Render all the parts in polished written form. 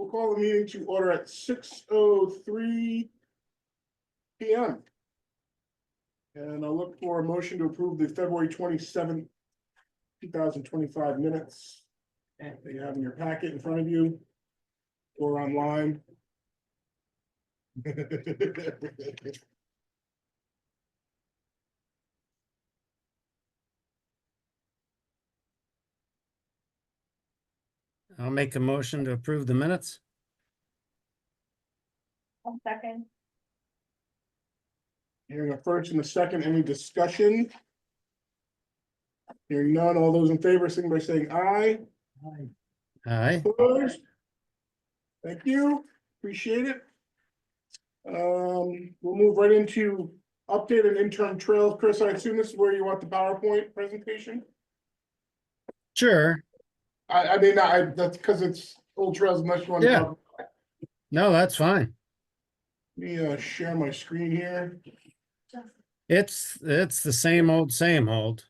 We'll call the meeting to order at 6:03 p.m. And I'll look for a motion to approve the February 27th, 2025 minutes that you have in your packet in front of you or online. I'll make a motion to approve the minutes. One second. Hearing a first and a second, any discussion? Hearing none, all those in favor, signify by saying aye. Aye. Opposed? Thank you, appreciate it. We'll move right into updated interim trails. Chris, I assume this is where you want the PowerPoint presentation? Sure. I mean, that's because it's old trails unless you want to. Yeah. talk- No, that's fine. Let me share my screen here. It's the same old, same old.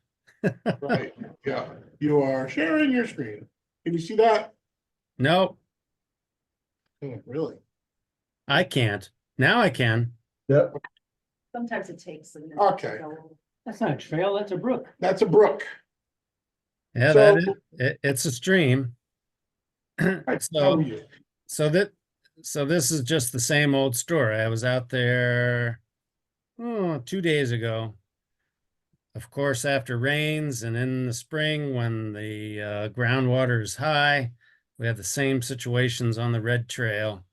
Right, yeah, you are sharing your screen. Can you see that? Nope, Oh, really? I can't. Now I can. Yep. Sometimes it takes. a minute to Okay. go. That's not a trail, that's a brook. That's a brook. Yeah, So- it's a stream. I So, tell you. so this is just the same old story. I was out there 2 days ago. Of course, after rains and in the spring when the groundwater is high, we have the same situations on the Red Trail.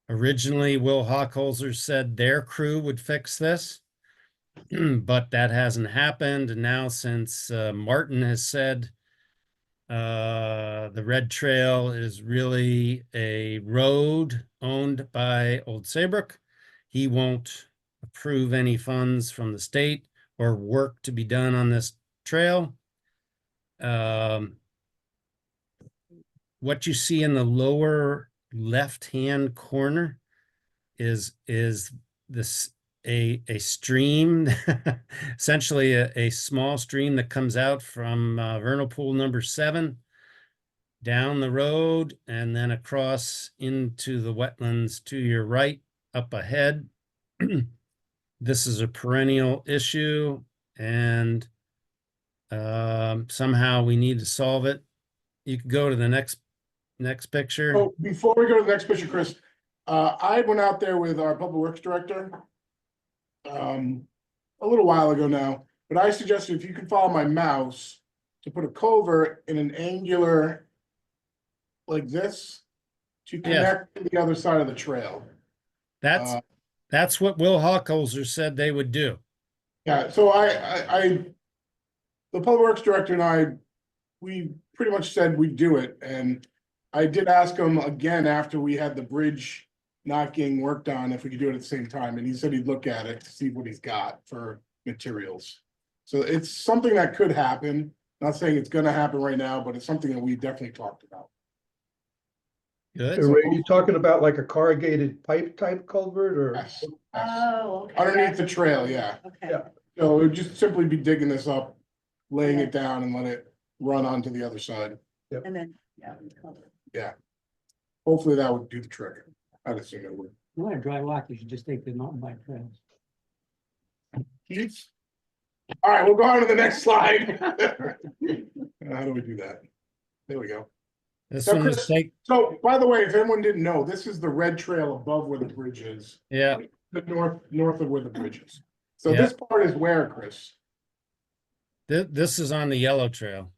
Originally, Will Hochholzer said their crew would fix this, but that hasn't happened. And now since Martin has said the Red Trail is really a road owned by Old Saybrook, he won't approve any funds from the state or work to be done on this trail. What you see in the lower left-hand corner is this a stream, essentially a small stream that comes out from vernal pool number 7 down the road and then across into the wetlands to your right up ahead. This is a perennial issue and somehow we need to solve it. You could go to the next picture. Oh, before we go to the next picture, Chris, I went out there with our public works director. A little while ago now, but I suggested if you could follow my mouse to put a culvert in an angular like this to connect to the other side of the trail. That's what Will Hochholzer said they would do. Yeah, so the public works director and I, we pretty much said we'd do it, and I did ask him again after we had the bridge not getting worked on if we could do it at the same time, and he said he'd look at it to see what he's got for materials. So it's something that could happen. Not saying it's gonna happen right now, but it's something that we definitely talked about. Good. So Ray, you talking about like a corrugated pipe type culvert or? Yes, yes. Oh, okay. Underneath the trail, yeah. Okay. Yeah. So it would just simply be digging this up, laying it down and let it run onto the other side. And then, yeah. Hopefully that would do the trick. I'd assume it would. You want a dry walk, you should just take the mountain bike trails. Keith? All right, we'll go on to the next slide. How do we do that? There we go. This So one is Chris- So, by the way, if anyone didn't know, this is the red trail above where the bridge is, yeah. the north of where the bridge is. So Yeah. this part is where, Chris? This is on the yellow trail.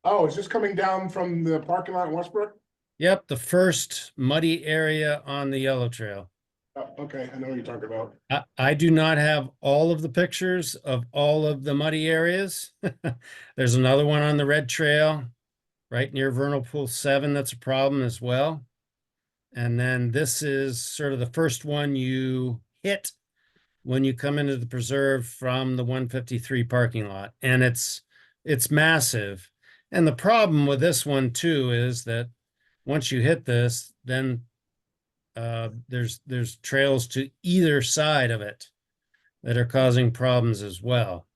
Oh, is this coming down from the parking lot in Westbrook? Yep, the first muddy area on the yellow trail. Oh, okay, I know what you're talking about. I do not have all of the pictures of all of the muddy areas. There's another one on the red trail right near vernal pool 7. That's a problem as well. And then this is sort of the first one you hit when you come into the preserve from the 153 parking lot. And it's massive. And the problem with this one too is that once you hit this, then there's trails to either side of it that are causing problems as well.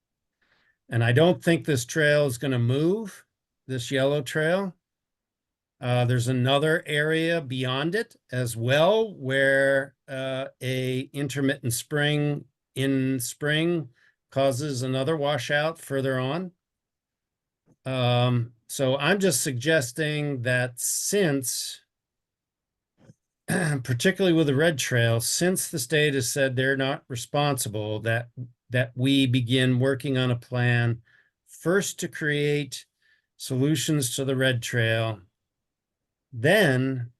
And I don't think this trail is going to move, this yellow trail. There's another area beyond it as well where a intermittent spring in spring causes another washout further on. So I'm just suggesting that since, particularly with the red trail, since the state has said they're not responsible, that we begin working on a plan first to create solutions to the red trail, then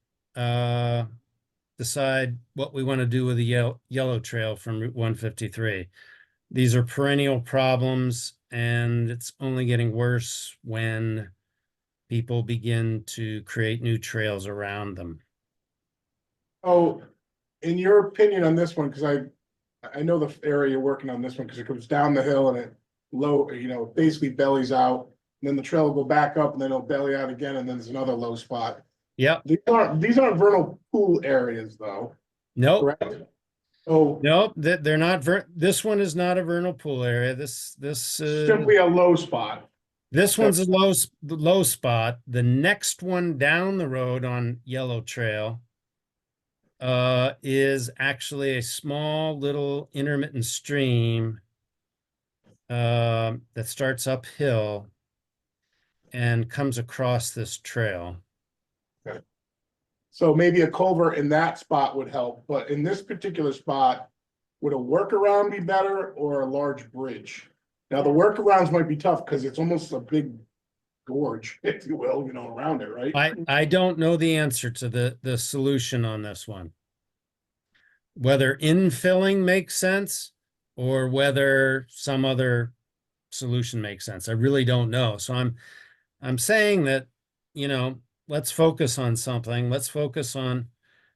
decide what we want to do with the yellow trail from Route 153. These are perennial problems, and it's only getting worse when people begin to create new trails around them. Oh, in your opinion on this one, because I know the area you're working on this one, because it goes down the hill and it low, basically bellies out. And then the trail will go back up and then it'll belly out again, and then there's another low spot. Yep. These aren't vernal pool areas though, Nope. correct? Oh, Nope. They're not. This one is not a vernal pool area. This simply a low spot. This one's a low spot. The next one down the road on Yellow Trail is actually a small little intermittent stream that starts uphill and comes across this trail. So maybe a culvert in that spot would help, but in this particular spot, would a workaround be better or a large bridge? Now, the workarounds might be tough because it's almost a big gorge, if you will, around it, right? I don't know the answer to the solution on this one. Whether infilling makes sense or whether some other solution makes sense. I really don't know. So I'm saying that, let's focus on something. Let's focus on,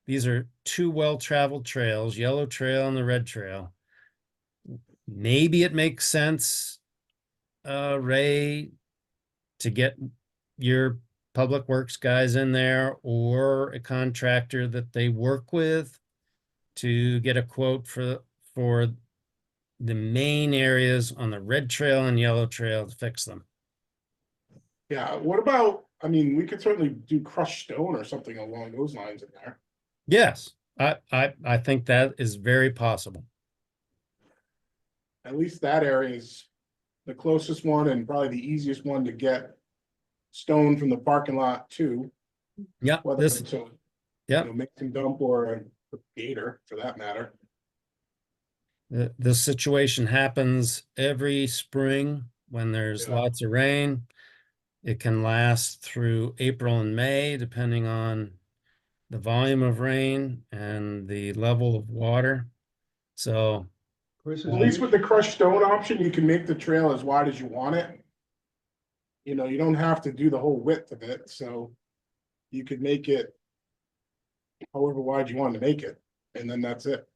these are two well-traveled trails, Yellow Trail and the Red Trail. Maybe it makes sense, Ray, to get your public works guys in there or a contractor that they work with to get a quote for the main areas on the Red Trail and Yellow Trail to fix them. Yeah, what about, we could certainly do crushed stone or something along those lines in there. Yes, I think that is very possible. At least that area is the closest one and probably the easiest one to get stone from the parking lot to. Yeah, Whether this, it's a, yeah. mixing dump or a gator for that matter. This situation happens every spring when there's Yeah. lots of rain. It can last through April and May, depending on the volume of rain and the level of water. So, Chris, At least with the crushed stone option, you can make the trail as wide as you want it. You don't have to do the whole width of it, so you could make it however wide you want to make it, and then that's it.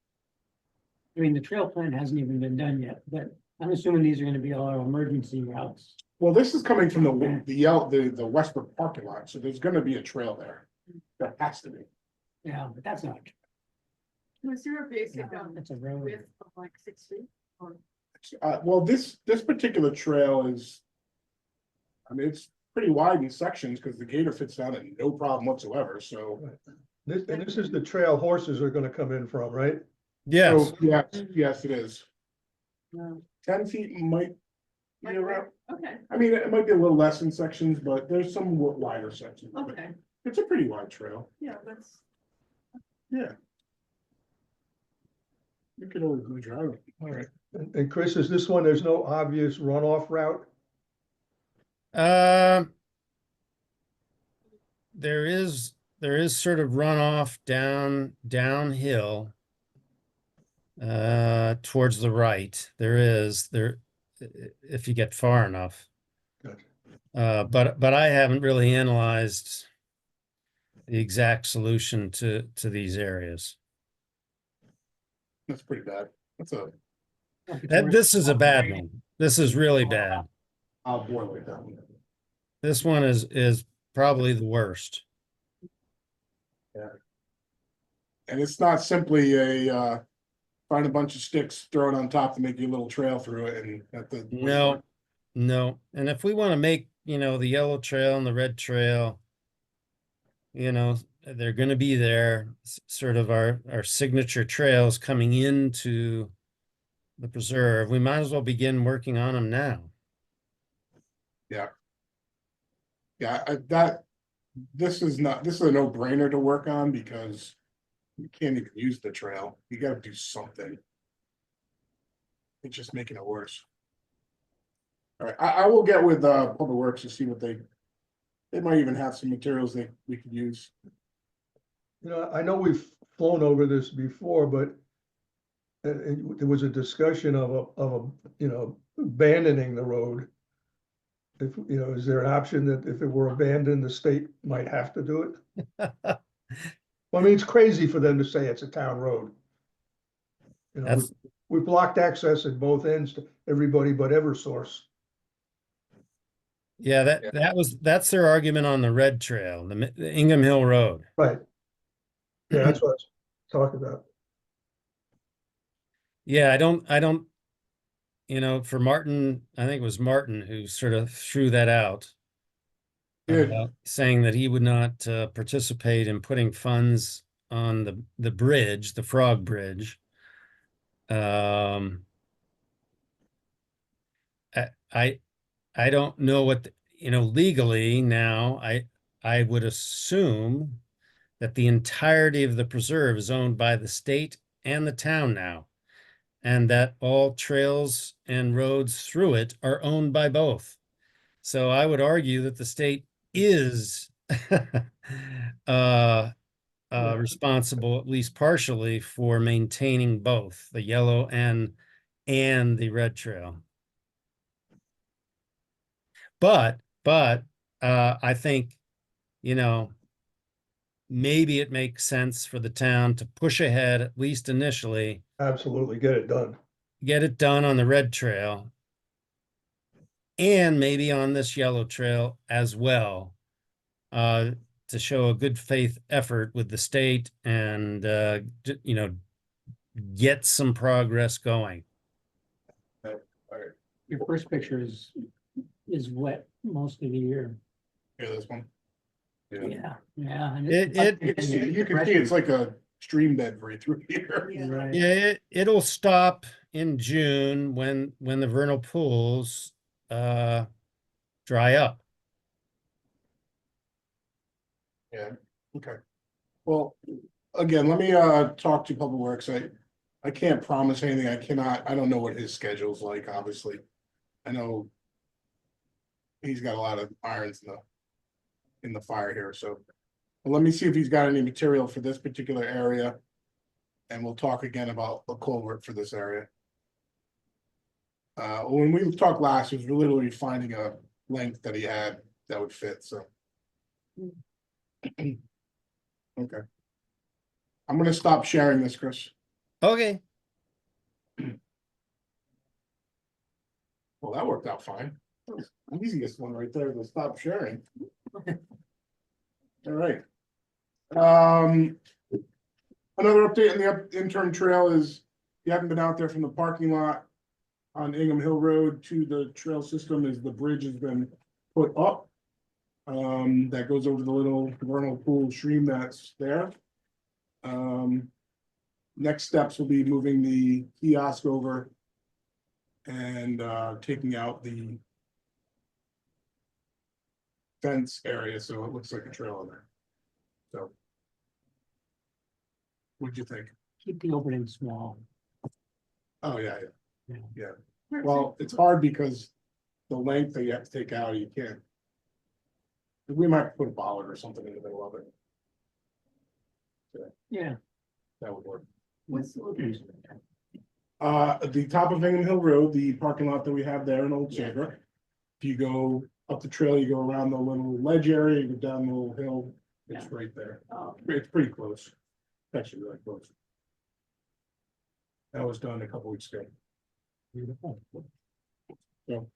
The trail plan hasn't even been done yet, but I'm assuming these are gonna be all our emergency routes. Well, this is coming from the Westbrook parking lot, so there's gonna be a trail there. There has to be. Yeah, but that's not, Was there a basic, that's a road. width of like 6 feet? Or Well, this particular trail is, it's pretty wide in sections because the gator fits down it no problem whatsoever, so. This is the trail horses are gonna come in from, right? yes, So, yes, it is. no? 10 feet might be around, Okay, it might be a little less in sections, but there's some wider sections. but okay, It's a pretty wide trail. yeah, that's. Yeah. You could always go drive it. All right. And Chris, is this one, there's no obvious runoff route? there is sort of runoff downhill towards the right. There is if you get far enough. Gotcha. But I haven't really analyzed the exact solution to these areas. That's pretty bad. This is a bad one. This is really bad. I'll boil it down. This one is probably the worst. And it's not simply find a bunch of sticks, throw it on top to make you a little trail through it and No. And if we want to make, the Yellow Trail and the Red Trail you know, they're gonna be there, sort of our signature trails coming into the preserve. We might as well begin working on them now. Yeah, this is a no-brainer to work on because you can't even use the trail. You gotta do something. It's just making it worse. All right, I will get with Public Works to see what they might even have some materials that we could use. You know, I know we've flown over this before, but there was a discussion of you know, abandoning the road. If, you know, is there an option that if it were abandoned, the state might have to do it? Well, I mean, it's crazy for them to say it's a town road. You know, That's, we blocked access at both ends to everybody but Eversource. yeah, that's their argument on the Red Trail, the Ingham Hill Road. Right. Yeah, that's what I was talking about. Yeah, I don't, for Martin, I think it was Martin who sort of threw that out. Yeah. Saying that he would not participate in putting funds on the bridge, the Frog Bridge. Um, I I don't know what legally now. I would assume that the entirety of the preserve is owned by the state and the town now, and that all trails and roads through it are owned by both. So I would argue that the state is responsible, at least partially, for maintaining both the yellow and the red trail. But I think, maybe it makes sense for the town to push ahead, at least initially, Absolutely, get it done. get it done on the red trail and maybe on this yellow trail as well, to show a good faith effort with the state and, get some progress going. Your first picture is wet most of the year. Yeah, this one. Yeah, yeah. and You can see it's like a stream bed right through here. Yeah. Right. Yeah, it'll stop in June when the vernal pools dry up. Yeah, okay. Well, again, let me talk to Public Works. I can't promise anything. I don't know what his schedule's like, obviously. I know he's got a lot of irons in the fire here, so. But let me see if he's got any material for this particular area. And we'll talk again about a culvert for this area. When we talked last, it was literally finding a length that he had that would fit, so. Okay. I'm gonna stop sharing this, Chris. Okay. Well, that worked out fine. That was the easiest one right there to stop sharing. All right. Another update on the intern trail is, if you haven't been out there from the parking lot on Ingham Hill Road to the trail system, is the bridge has been put up. That goes over the little vernal pool stream that's there. Next steps will be moving the kiosk over and taking out the fence area, so it looks like a trail in there. So. What'd you think? Keep the opening small. Oh, yeah. Yeah. Well, it's hard because the length that you have to take out, you can't. We might put a bollard or something in the middle of it. Yeah. That would work. What's the location? At the top of Ingham Hill Road, the parking lot that we have there in Old Saybrook. If you go up the trail, you go around the little ledge area, you go down the little hill, it's right there. It's pretty close. Actually, really close. That was done a couple weeks ago. Beautiful. So.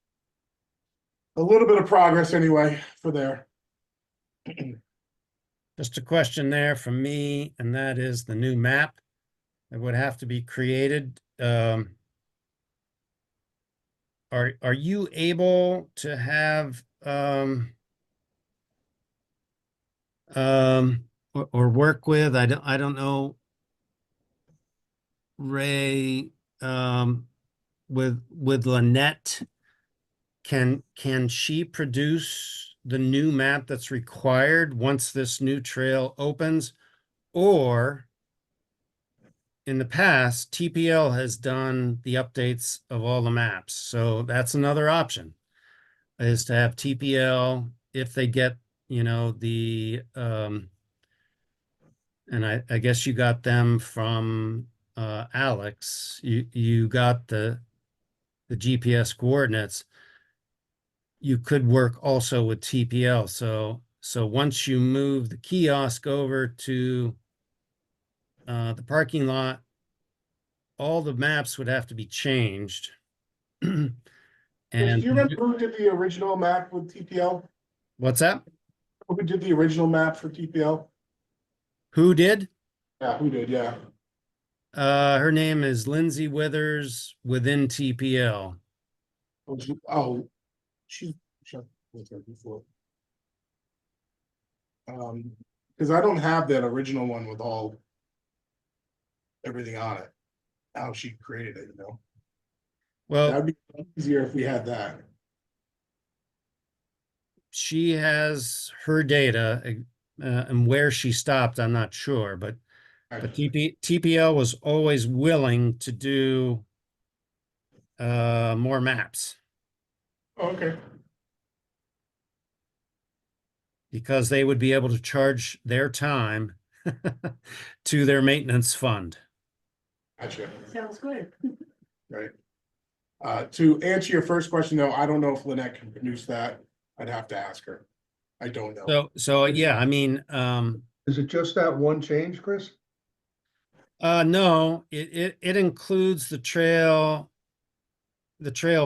A little bit of progress anyway for there. Just a question there from me, and that is the new map that would have to be created. Are you able to have or work with. I don't know. Ray, with Lynette, can she produce the new map that's required once this new trail opens? Or in the past, TPL has done the updates of all the maps. So that's another option, is to have TPL if they get, the, and I guess you got them from Alex. You got the GPS coordinates. You could work also with TPL. So once you move the kiosk over to the parking lot, all the maps would have to be changed. Chris, And do you remember who did the original map with TPL? what's that? Who did the original map for TPL? Who did? Yeah, who did, yeah. Her name is Lindsay Withers within TPL. She was there before. Because I don't have that original one with everything on it. How she created it, Well, That'd be easier if we had that. she has her data, and where she stopped, I'm not sure, but TPL was always willing to do more maps Oh, okay. because they would be able to charge their time to their maintenance fund. Gotcha, Sounds good. right. To answer your first question, though, I don't know if Lynette can produce that. I'd have to ask her. I don't know. So yeah, I mean, Is it just that one change, Chris? no, it includes the trail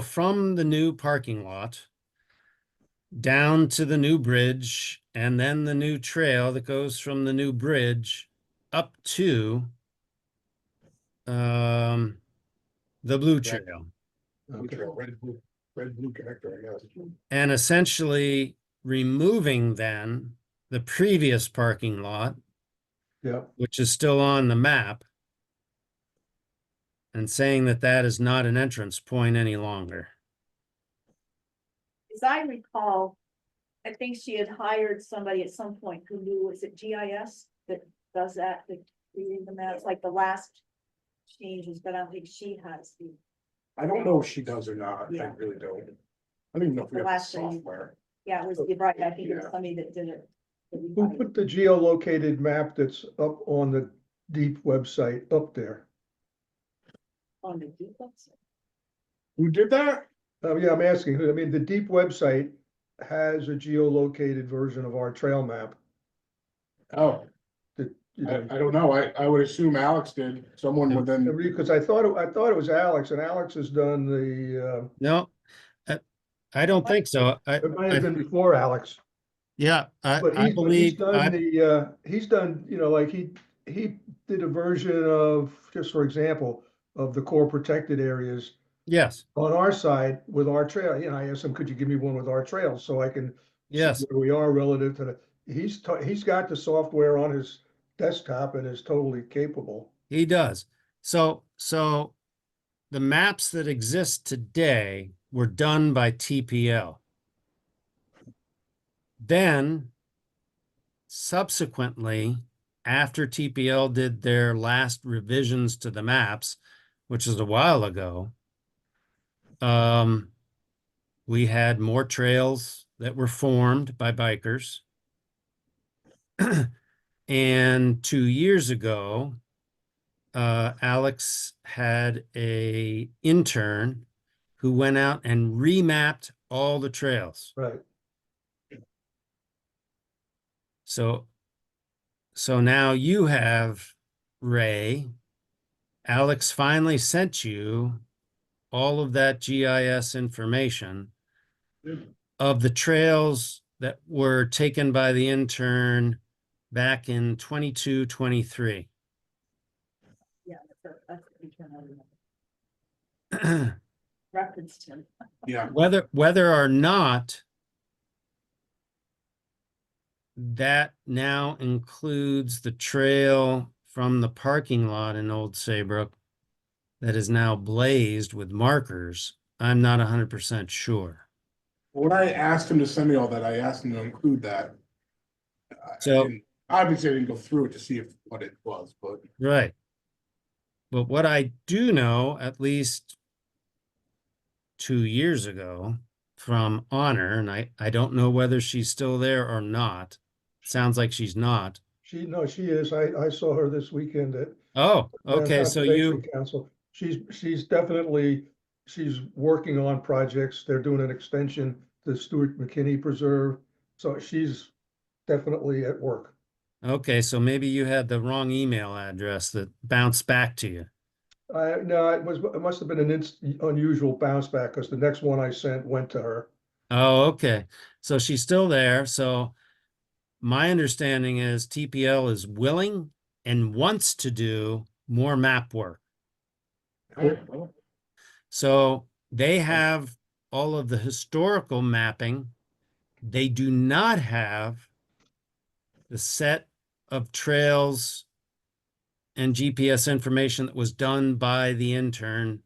from the new parking lot down to the new bridge, and then the new trail that goes from the new bridge up to the blue trail. Okay, Red blue connector, I guess. And essentially removing then the previous parking lot, yeah, which is still on the map, and saying that that is not an entrance point any longer. As I recall, I think she had hired somebody at some point who knew, was it GIS that does that, the reading the maps, like the last changes, but I don't think she has the. I don't know if she does or not. I Yeah. really don't. I don't even know if we The have the last thing- software. Yeah, it was, you're right, I think it was Yeah. somebody that did it. that we who hired. put the geolocated map that's up on the deep website up there? On the deep website. Who did that? Yeah, I'm asking, I mean, the deep website has a geolocated version of our trail map Oh, that, I don't know. I would assume Alex did. Someone within. because I thought it was Alex, and Alex has done the, No, I don't think so. it might have been before Alex. Yeah, But I he's believe done he's done, like he did a version of, just for example, of the core protected areas yes, on our side with our trail. I asked him, could you give me one with our trails so I can see yes, where we are relative to he's got the software on his desktop and is totally capable. he does. So the maps that exist today were done by TPL. Then subsequently, after TPL did their last revisions to the maps, which is a while ago, we had more trails that were formed by bikers. And 2 years ago, Alex had a intern who went out and remapped all the trails. Right. So now you have, Ray, Alex finally sent you all of that GIS information of the trails that were taken by the intern back in 22, 23. Yeah, that's what we can remember. Referenced him. Yeah. Whether or not that now includes the trail from the parking lot in Old Saybrook that is now blazed with markers. I'm not 100% sure. When I asked him to send me all that, I asked him to include that. So- Obviously, I didn't go through it to see what it was, but Right. But what I do know, at least 2 years ago from Honor, and I don't know whether she's still there or not. Sounds like she's not. No, she is. I saw her this weekend at Oh, Town okay, so Conservation you, Council. She's definitely, she's working on projects. They're doing an extension to Stuart McKinney Preserve. So she's definitely at work. okay, so maybe you had the wrong email address that bounced back to you. No, it must have been an unusual bounce back because the next one I sent went to her. Oh, okay. So she's still there. So my understanding is TPL is willing and wants to do more map work. well, So they have all of the historical mapping. They do not have the set of trails and GPS information that was done by the intern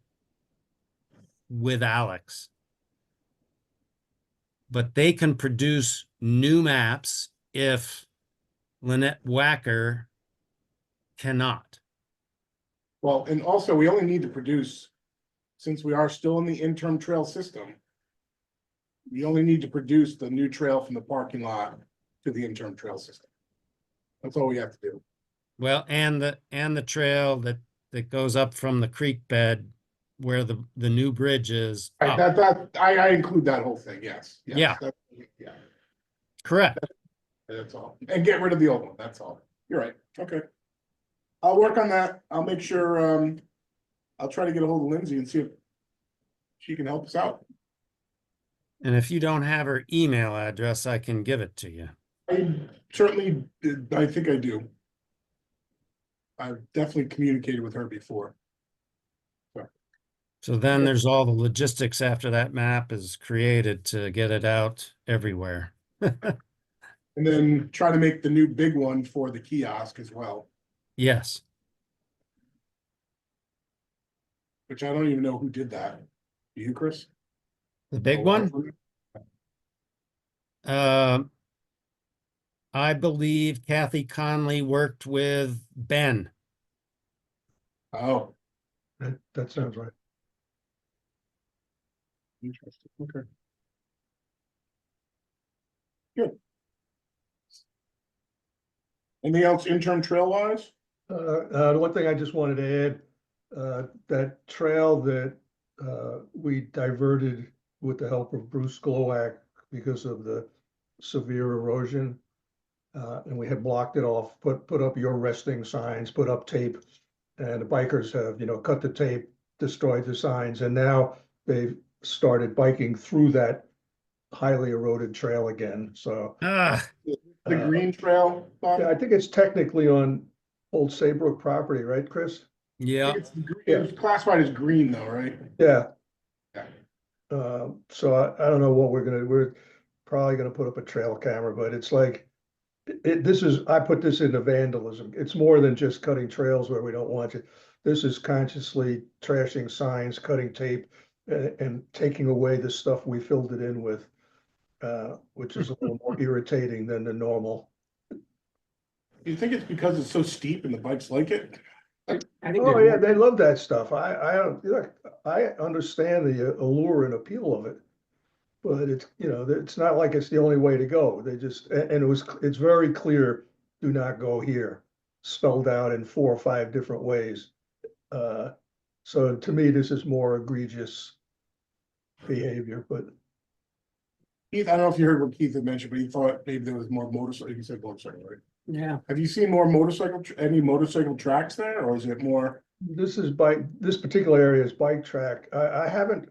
with Alex. But they can produce new maps if Lynette Wacker cannot. well, and also we only need to produce, since we are still in the interim trail system. We only need to produce the new trail from the parking lot to the interim trail system. That's all we have to do. Well, and the trail that goes up from the creek bed where the new bridge is Right, up. I include that whole thing, yes. Yeah. Yeah, Correct. that's all. And get rid of the old one, that's all. You're right, okay. I'll work on that. I'll make sure, I'll try to get a hold of Lindsay and see if she can help us out. And if you don't have her email address, I can give it to you. I certainly, I think I do. I've definitely communicated with her before. So then there's all the logistics after that map is created to get it out everywhere. And then try to make the new big one for the kiosk as well, Yes. which I don't even know who did that. Do you, Chris? The big one? I believe Kathy Conley worked with Ben. Oh, That sounds right. interesting, okay. Good. Anything else interim trail wise? The one thing I just wanted to add, that trail that we diverted with the help of Bruce Glowak because of the severe erosion. And we had blocked it off, put up your resting signs, put up tape. And the bikers have, cut the tape, destroyed the signs, and now they've started biking through that highly eroded trail again, so. Ah, The green trail? Bob? Yeah, I think it's technically on Old Saybrook property, right, Chris? I yeah. think it's classified as green though, right? Yeah. Yeah. So I don't know what we're probably gonna put up a trail camera, but it's like, I put this into vandalism. It's more than just cutting trails where we don't want it. This is consciously trashing signs, cutting tape, and taking away the stuff we filled it in with, which is a little more irritating than the normal. You think it's because it's so steep and the bikes like it? I think Oh, there's yeah, more- they love that stuff. I don't, look, I understand the allure and appeal of it. But it's not like it's the only way to go. They just, and it's very clear, do not go here, spelled out in 4 or 5 different ways. So to me, this is more egregious behavior, but Keith, I don't know if you heard what Keith had mentioned, but he thought maybe there was more motorcycle, he said motorcycle, right? Yeah, Have you seen more any motorcycle tracks there, or is it more? this particular area is bike track. I haven't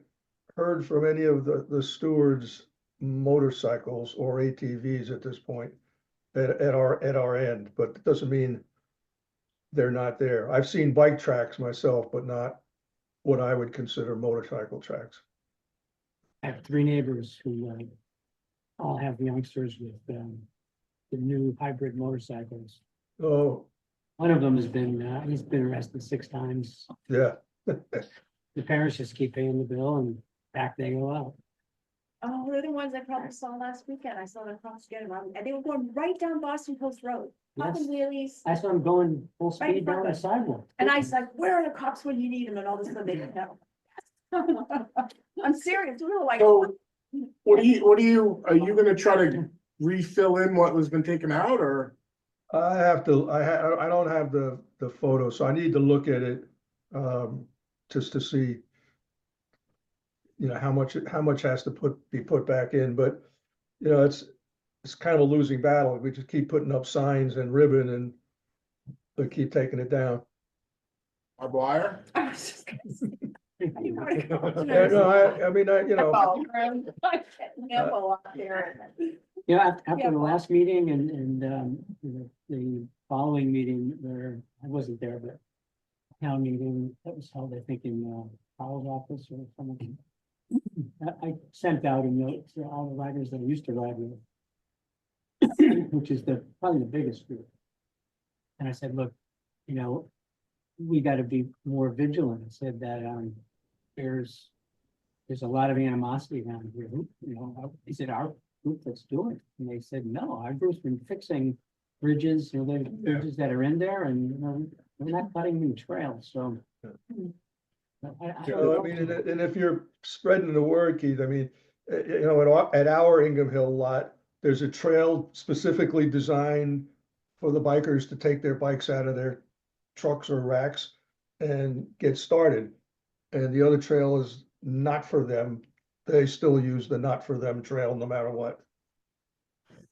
heard from any of the stewards' motorcycles or ATVs at this point at our end, but it doesn't mean they're not there. I've seen bike tracks myself, but not what I would consider motorcycle tracks. I have 3 neighbors who all have youngsters with the new hybrid motorcycles. Oh, One of them has been, he's been arrested 6 times. yeah, The parents just keep paying the bill and back they go out. Oh, they're the ones I probably saw last weekend. I saw the cops get them, and they were going right down Boston Post Road, popping wheelies. I saw him going full Right in speed down front the of us. sidewalk. And I was like, where are the cops when you need them? And all of a sudden they didn't know. I'm serious, we were like, So are you gonna try to refill in what was been taken out or? I don't have the photo, so I need to look at it, just to see. You know, how much has to be put back in, but, you know, it's kind of a losing battle. We just keep putting up signs and ribbon and but keep taking it down. Barbed wire? I was just gonna say. I didn't wanna go. Yeah, no, I mean, you know, Oh, I can't nibble up there. You know, after Yeah. the last meeting and, the following meeting where I wasn't there, but town meeting that was held, I think, in, Powell's office or something. I sent out a note to all the riders that I used to ride with, which is probably the biggest group. And I said, look, you know, we gotta be more vigilant. I said that, there's a lot of animosity around here. You know, is it our group that's doing it? And they said, no, our group's been fixing bridges, you know, the bridges that are in there and, you know, we're not cutting new trails, so. so, I mean, and if you're spreading the word, Keith, I mean, you know, at our Ingham Hill lot, there's a trail specifically designed for the bikers to take their bikes out of their trucks or racks and get started. And the other trail is not for them. They still use the not for them trail no matter what.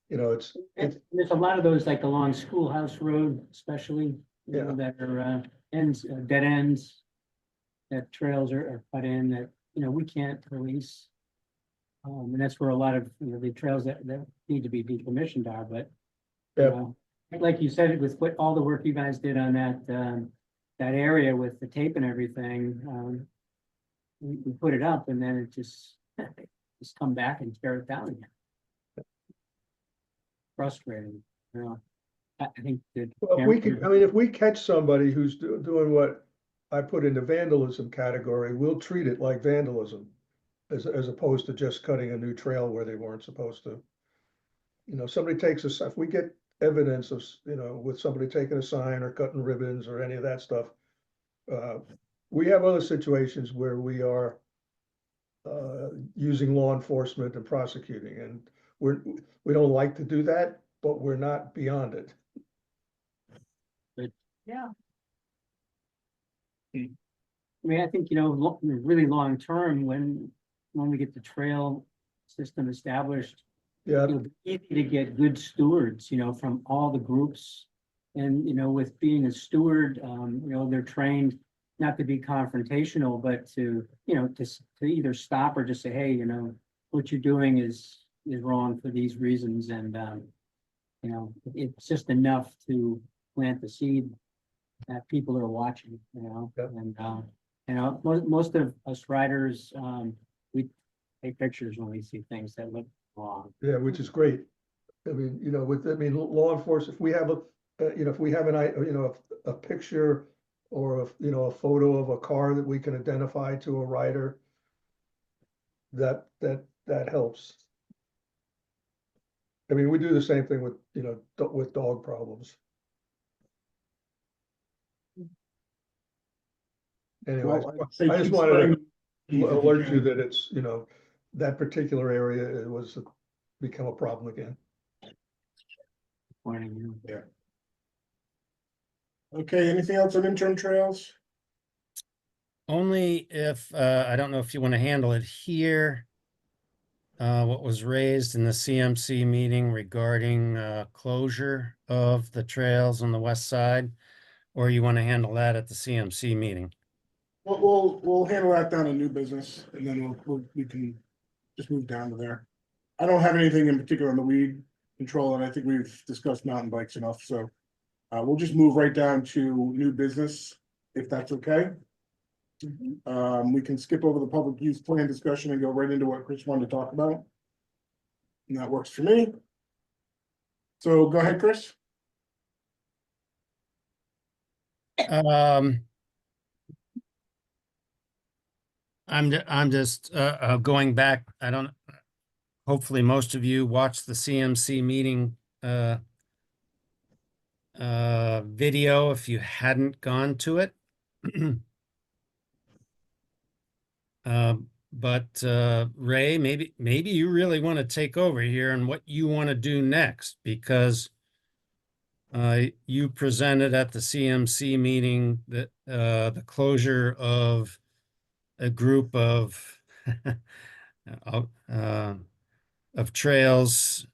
You know, it's, There's a lot of those, like along Schoolhouse Road especially, you know, Yeah. that are, ends, dead ends. That trails are cut in that, you know, we can't release. And that's where a lot of, you know, the trails that need to be decommissioned are, but. you Yeah. know, like you said, with what all the work you guys did on that area with the tape and everything, we put it up and then it just come back and tear it down again. Frustrating, you know. I think that. well, if we could, I mean, if we catch somebody who's doing what I put in the vandalism category, we'll treat it like vandalism. As opposed to just cutting a new trail where they weren't supposed to. You know, somebody takes us, if we get evidence of, you know, with somebody taking a sign or cutting ribbons or any of that stuff. We have other situations where we are using law enforcement and prosecuting, and we don't like to do that, but we're not beyond it. Yeah. I mean, I think, you know, really long term, when we get the trail system established, Yeah, it'll be easy to get good stewards, you know, from all the groups. And, you know, with being a steward, you know, they're trained not to be confrontational, but to, you know, to either stop or just say, hey, you know, what you're doing is wrong for these reasons. And, you know, it's just enough to plant the seed that people are watching, you know, Yep. and, you know, most of us riders, we take pictures when we see things that look wrong. yeah, which is great. I mean, you know, law enforcement, if we have you know, if we have you know, a picture or you know, a photo of a car that we can identify to a rider, that helps. I mean, we do the same thing with, you know, with dog problems. Anyway, Well, I'd say I just keep wanted spreading to these if you alert you can. that it's, you know, that particular area, it was become a problem again. Morning, you know. Okay, anything else on interim trails? Only if, I don't know if you want to handle it here. What was raised in the CMC meeting regarding, closure of the trails on the west side, or you want to handle that at the CMC meeting? We'll handle that down in new business and then we can just move down to there. I don't have anything in particular on the weed control, and I think we've discussed mountain bikes enough, so. We'll just move right down to new business, if that's okay. We can skip over the public use plan discussion and go right into what Chris wanted to talk about. And that works for me. So go ahead, Chris. I'm just going back. I don't. Hopefully, most of you watched the CMC meeting video if you hadn't gone to it. But Ray, maybe you really want to take over here and what you want to do next, because you presented at the CMC meeting that the closure of a group of of trails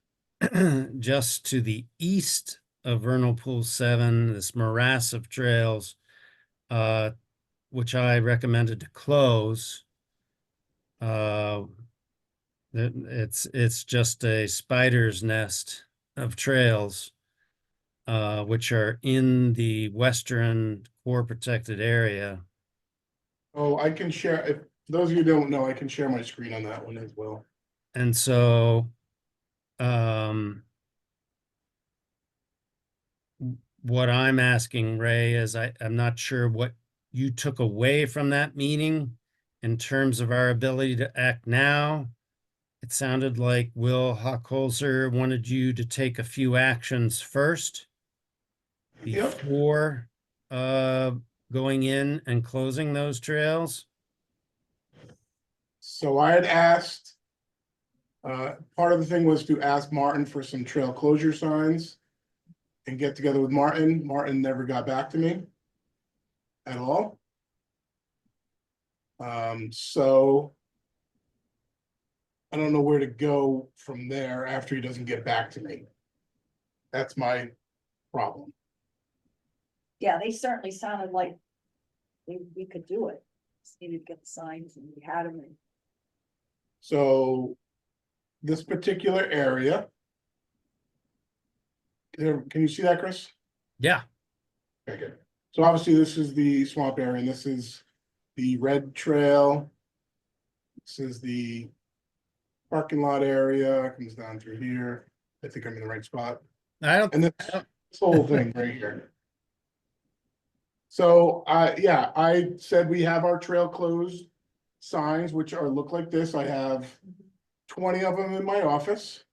just to the east of Vernal Pool 7, this morass of trails, which I recommended to close. It's just a spider's nest of trails, which are in the western core protected area. Oh, I can share, if those of you don't know, I can share my screen on that one as well. And so, what I'm asking, Ray, is I'm not sure what you took away from that meeting in terms of our ability to act now. It sounded like Will Hochholzer wanted you to take a few actions first Yep. before going in and closing those trails. So I had asked, part of the thing was to ask Martin for some trail closure signs and get together with Martin. Martin never got back to me at all. So I don't know where to go from there after he doesn't get back to me. That's my problem. Yeah, they certainly sounded like we could do it. Just needed to get the signs and we had them. So this particular area. Can you see that, Chris? Yeah. Okay, good. So obviously this is the swamp area and this is the red trail. This is the parking lot area, comes down through here. I think I'm in the right spot. I And don't, this whole thing right here. So yeah, I said we have our trail closed signs, which look like this. I have 20 of them in my office.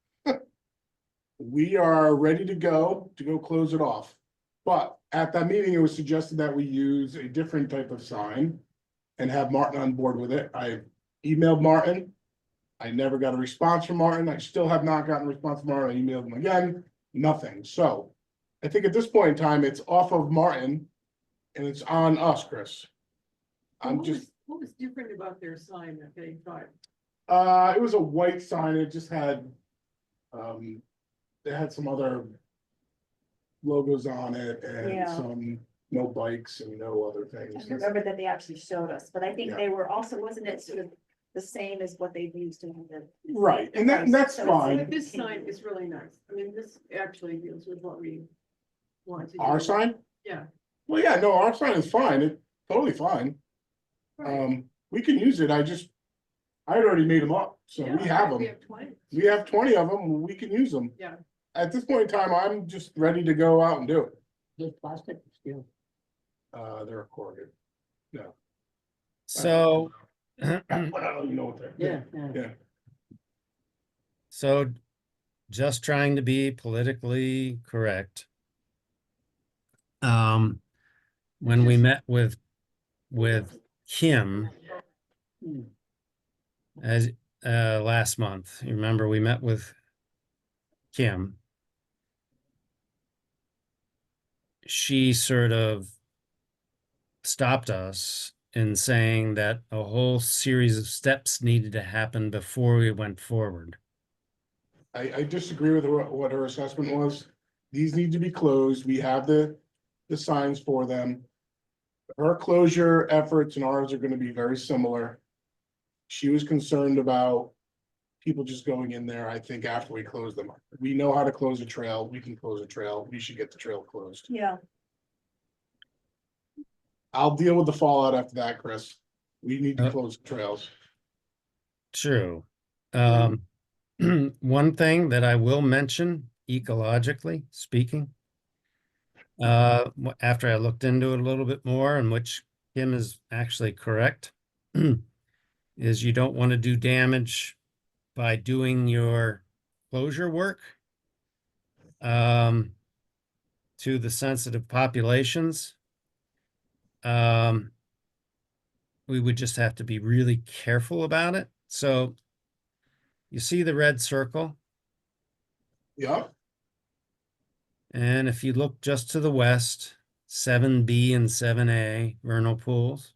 We are ready to go close it off. But at that meeting, it was suggested that we use a different type of sign and have Martin on board with it. I emailed Martin. I never got a response from Martin. I still have not gotten a response from Martin. I emailed him again, nothing. So I think at this point in time, it's off of Martin and it's on us, Chris. What was different about their sign that they tried? It was a white sign. It just had, it had some other logos on it and Yeah. some no bikes and no other I things. remember that they actually showed us, but I think Yeah. they were also, wasn't it sort of the same as what they've used in the. Right, and that's So it's- fine. But this sign is really nice. I mean, this actually deals with what we want to do. Our sign? Yeah. Well, yeah, no, our sign is fine. It's totally fine. Right. We can use it. I had already made them up, so Yeah, we have We them. have 20. We have 20 of them. We can use them. Yeah. At this point in time, I'm just ready to go out and do it. Just plastic, steel. They're recorded. No. so, But I don't even know what they're. Yeah, Yeah. yeah. so just trying to be politically correct. When we met with Kim Hmm. as last month, you remember we met with Kim. She sort of stopped us in saying that a whole series of steps needed to happen before we went forward. I disagree with what her assessment was. These need to be closed. We have the signs for them. Her closure efforts and ours are gonna be very similar. She was concerned about people just going in there, I think, after we close them. We know how to close a trail. We can close a trail. We should get the trail closed. Yeah, I'll deal with the fallout after that, Chris. We need to Uh, close trails. True. One thing that I will mention ecologically speaking. After I looked into it a little bit more, and which Kim is actually correct, is you don't want to do damage by doing your closure work to the sensitive populations. We would just have to be really careful about it. So you see the red circle, Yeah, and if you look just to the west, 7B and 7A vernal pools.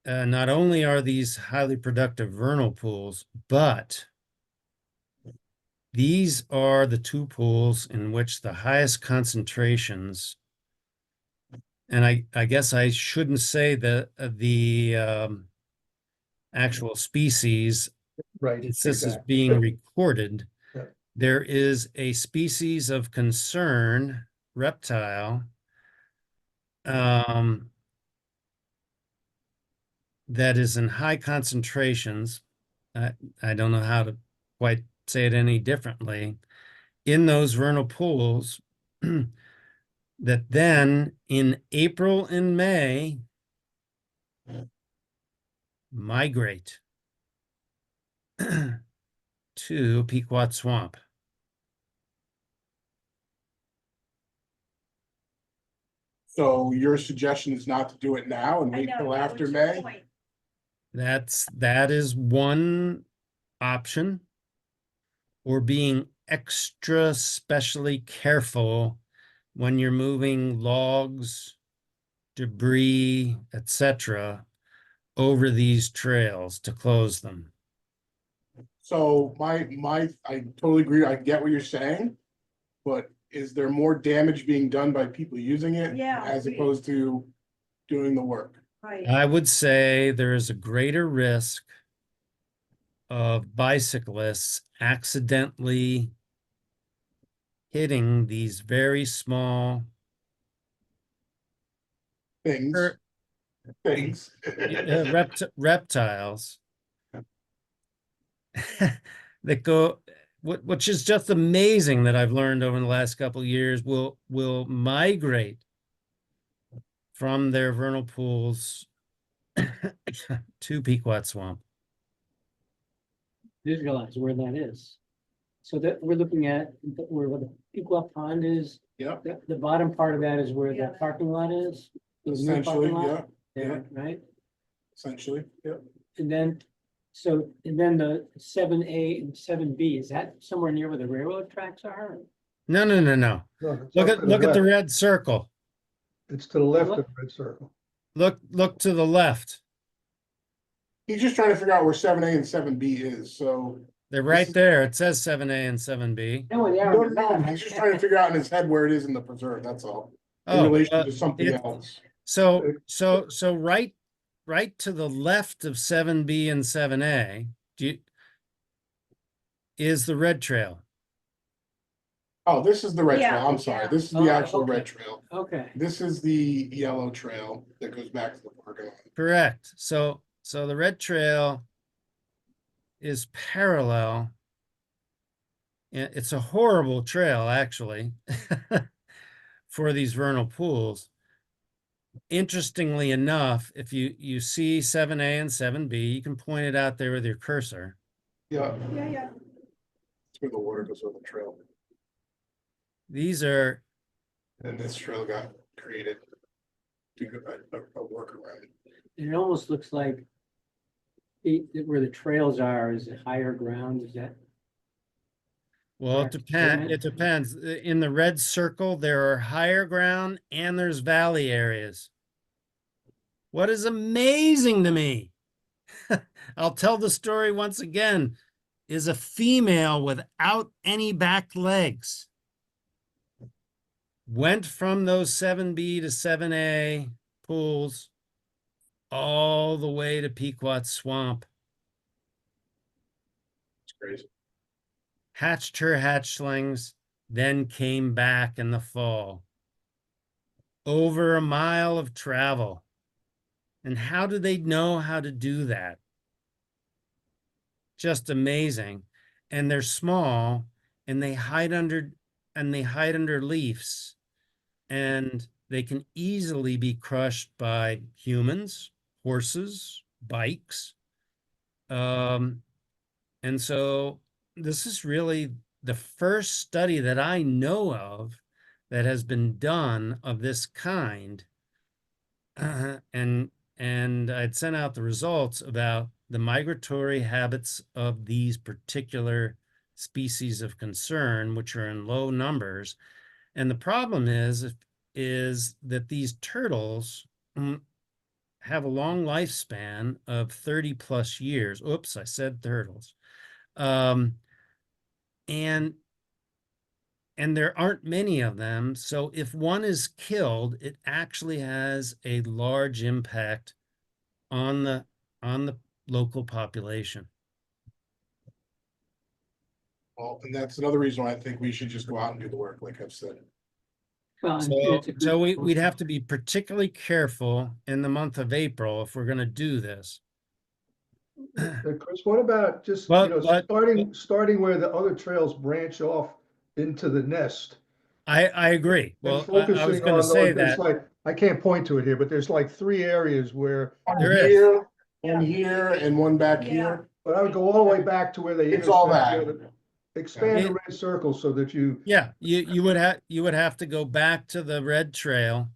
Not only are these highly productive vernal pools, but these are the two pools in which the highest concentrations, and I guess I shouldn't say that the actual species, Right. since this is exactly. being recorded, Yeah. there is a species of concern, reptile, that is in high concentrations. I don't know how to quite say it any differently, in those vernal pools that then in April and May migrate to Pequot Swamp. so your suggestion is not to do it now and I wait know, till that after was your May? point. That is one option. Or being extra specially careful when you're moving logs, debris, etc., over these trails to close them. So I totally agree, I get what you're saying. But is there more damage being done by people using it? Yeah, As we- opposed to doing the work? Right, I would say there is a greater risk of bicyclists accidentally hitting these very small Things, er, things. reptiles that go, which is just amazing that I've learned over the last couple of years, will migrate from their vernal pools to Pequot Swamp. Visualize where that is. So that we're looking at where the Pequot Pond is, Yep, the bottom part of that is where Yeah. the parking lot is. the new essentially, parking lot yeah, There, right? essentially, yep. And then, and then the 7A and 7B, is that somewhere near where the railroad tracks are? No. No, it's Look off at to look at the left. red circle. It's to the left of the red circle. Look to the left. He's just trying to figure out where 7A and 7B is, so. They're This right is- there. It says 7A and 7B. No, they No, are. no, he's just trying to figure out in his head where it is in the preserve, that's all. In Oh, relation to something else. so right to the left of 7B and 7A, is the red trail. Oh, this is the red Yeah, trail, I'm sorry, yeah. this is the Oh, actual okay. red trail. Okay, This is the yellow trail that goes back to the parking lot. Correct. So the red trail is parallel. It's a horrible trail, actually, for these vernal pools. Interestingly enough, if you see 7A and 7B, you can point it out there with your cursor. Yeah, yeah. that's where the water goes over the trail, These are, and this trail got created to go a workaround. it almost looks like where the trails are is a higher ground, is that? well, it Correct. depends. It depends. In the red circle, there are higher ground and there's valley areas. What is amazing to me, I'll tell the story once again, is a female without any back legs went from those 7B to 7A pools all the way to Pequot Swamp, It's crazy. hatched her hatchlings, then came back in the fall. Over a mile of travel. And how do they know how to do that? just amazing. And they're small and they hide under leaves, and they can easily be crushed by humans, horses, bikes. And so this is really the first study that I know of that has been done of this kind. And I'd sent out the results about the migratory habits of these particular species of concern, which are in low numbers. And the problem is that these turtles have a long lifespan of 30 plus years. Oops, I said turtles. And there aren't many of them. So if one is killed, it actually has a large impact on the local population. Well, and that's another reason why I think we should just go out and do the work, like I've said. Well, and So, it's a good- we'd have to be particularly careful in the month of April if we're going to do this. Chris, what about just, you But- know, but- starting where the other trails branch off into the nest? I agree. And Well, I was focusing going to on say those, there's that like, I can't point to it here, but there's like 3 areas where, One There is. here, one here, and one back Yeah. here. but I would go all the way back to where they It's all intersect. that. Where expand the red circle so that you, yeah, you would have to go back to the red trail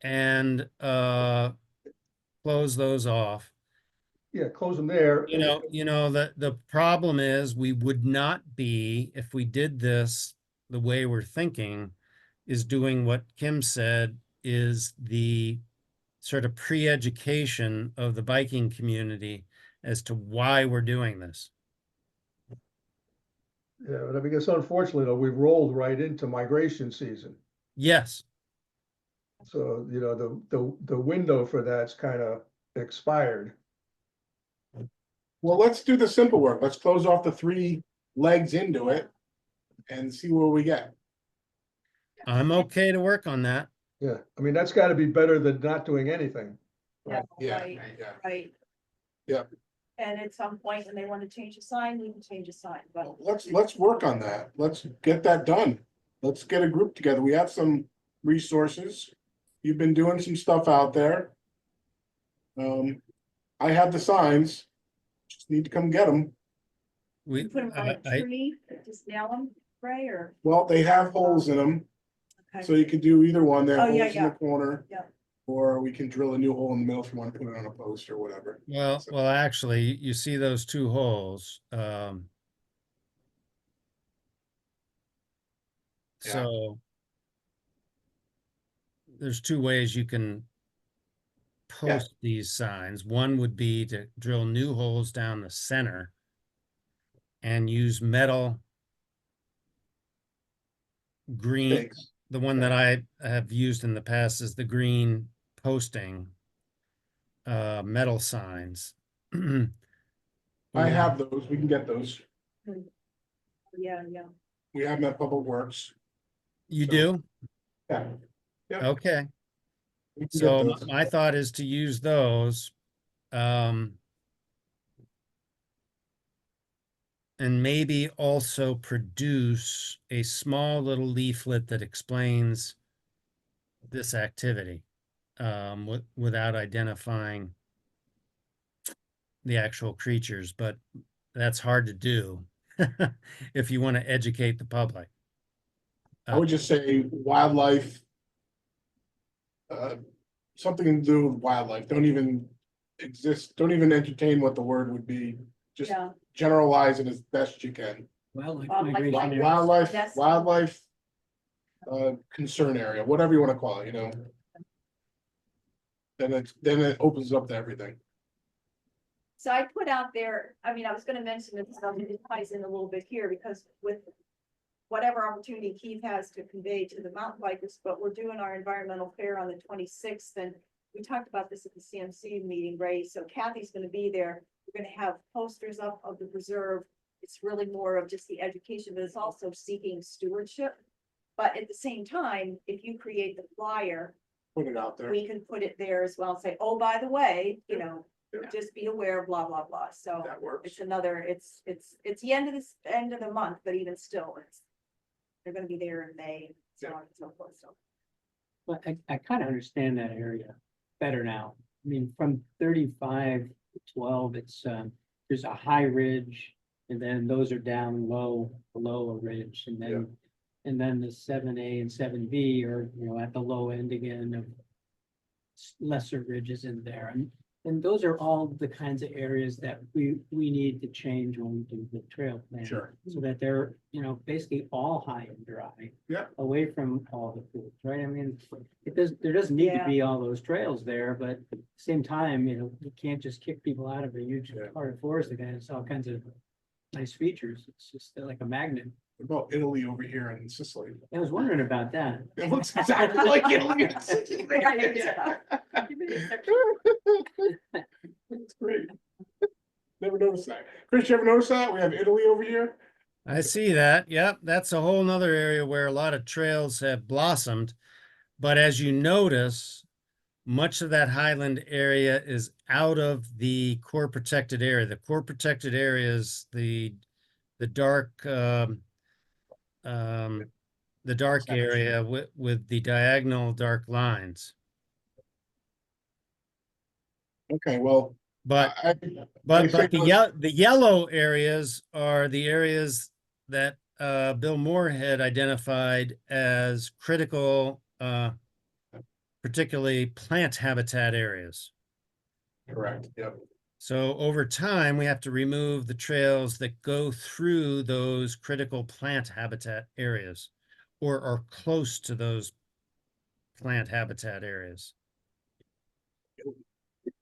and close those off. yeah, close them there. The problem is we would not be, if we did this the way we're thinking, is doing what Kim said is the sort of pre-education of the biking community as to why we're doing this. Yeah, but I guess unfortunately, though, we've rolled right into migration season. Yes, So, you know, the window for that's kind of expired. Well, let's do the simple work. Let's close off the 3 legs into it and see where we get. I'm okay to work on that. Yeah, I mean, that's gotta be better than not doing anything. Yeah, Yeah, right, yeah. right. Yep. And at some point, when they want to change a sign, we can change a sign, but Let's work on that. Let's get that done. Let's get a group together. We have some resources. You've been doing some stuff out there. I have the signs. Just need to come get them. We, put them on a I- tree, just nail them, Ray, or, Well, they have holes in them, so okay, you could do either one. They have Oh, yeah, holes in the yeah. corner. Yeah. Or we can drill a new hole in the middle if you want to put it on a post or whatever. well, actually, you see those 2 holes. Yeah. So there's 2 ways you can post these signs. One would be to drill new holes down the center and use metal green. Thanks. The one that I have used in the past is the green posting metal signs. I have those. We can get those. yeah. We have them at Public Works. You So- do? Yeah. Yeah. Okay. We can get So those. my thought is to use those. And maybe also produce a small little leaflet that explains this activity without identifying the actual creatures, but that's hard to do if you want to educate the public. I would just say wildlife. Something to do with wildlife. Don't even entertain what the word would be. Just Yeah, generalize it as best you can. Wildlife Wildlife migration migration. areas. That's- Wildlife. Concern area, whatever you want to call it, you know. Then it opens up to everything. so I put out there, I mean, I was gonna mention it, so it ties in a little bit here, because with whatever opportunity Keith has to convey to the mountain bikers, but we're doing our environmental fair on the 26th, and we talked about this at the CMC meeting, Ray, so Kathy's gonna be there. We're gonna have posters up of the preserve. It's really more of just the education, but it's also seeking stewardship. But at the same time, if you create the flyer, Put it out there. we can put it there as well and say, oh, by the way, you know, just be aware, blah, blah, blah, so. That works. It's another, it's the end of end of the month, but even still, they're gonna be there in May, so on and so forth, so. But I kind of understand that area better now. I mean, from 35 to 12, it's, there's a high ridge, and then those are down low, below a ridge, and then the 7A and 7B are, at the low end again of lesser ridges in there. And those are all the kinds of areas that we need to change when we do the trail plan. Sure. So that they're, basically all high and dry. Yeah. Away from all the pools, right? I mean, there doesn't need to be all those trails there, but at the same time, you can't just kick people out of a huge part of forest that has all kinds of nice features. It's just like a magnet. What about Italy over here in Sicily? I was wondering about that. It looks exactly like Italy in Sicily. It's great. Never noticed that. Chris, you ever notice that? We have Italy over here. I see that. Yep, that's a whole nother area where a lot of trails have blossomed. But as you notice, much of that highland area is out of the core protected area. The core protected area is the dark the dark area with the diagonal dark lines. Okay, well, But I but think the yellow areas are the areas that Bill Moore had identified as critical, particularly plant habitat areas. correct, yep. So over time, we have to remove the trails that go through those critical plant habitat areas or are close to those plant habitat areas.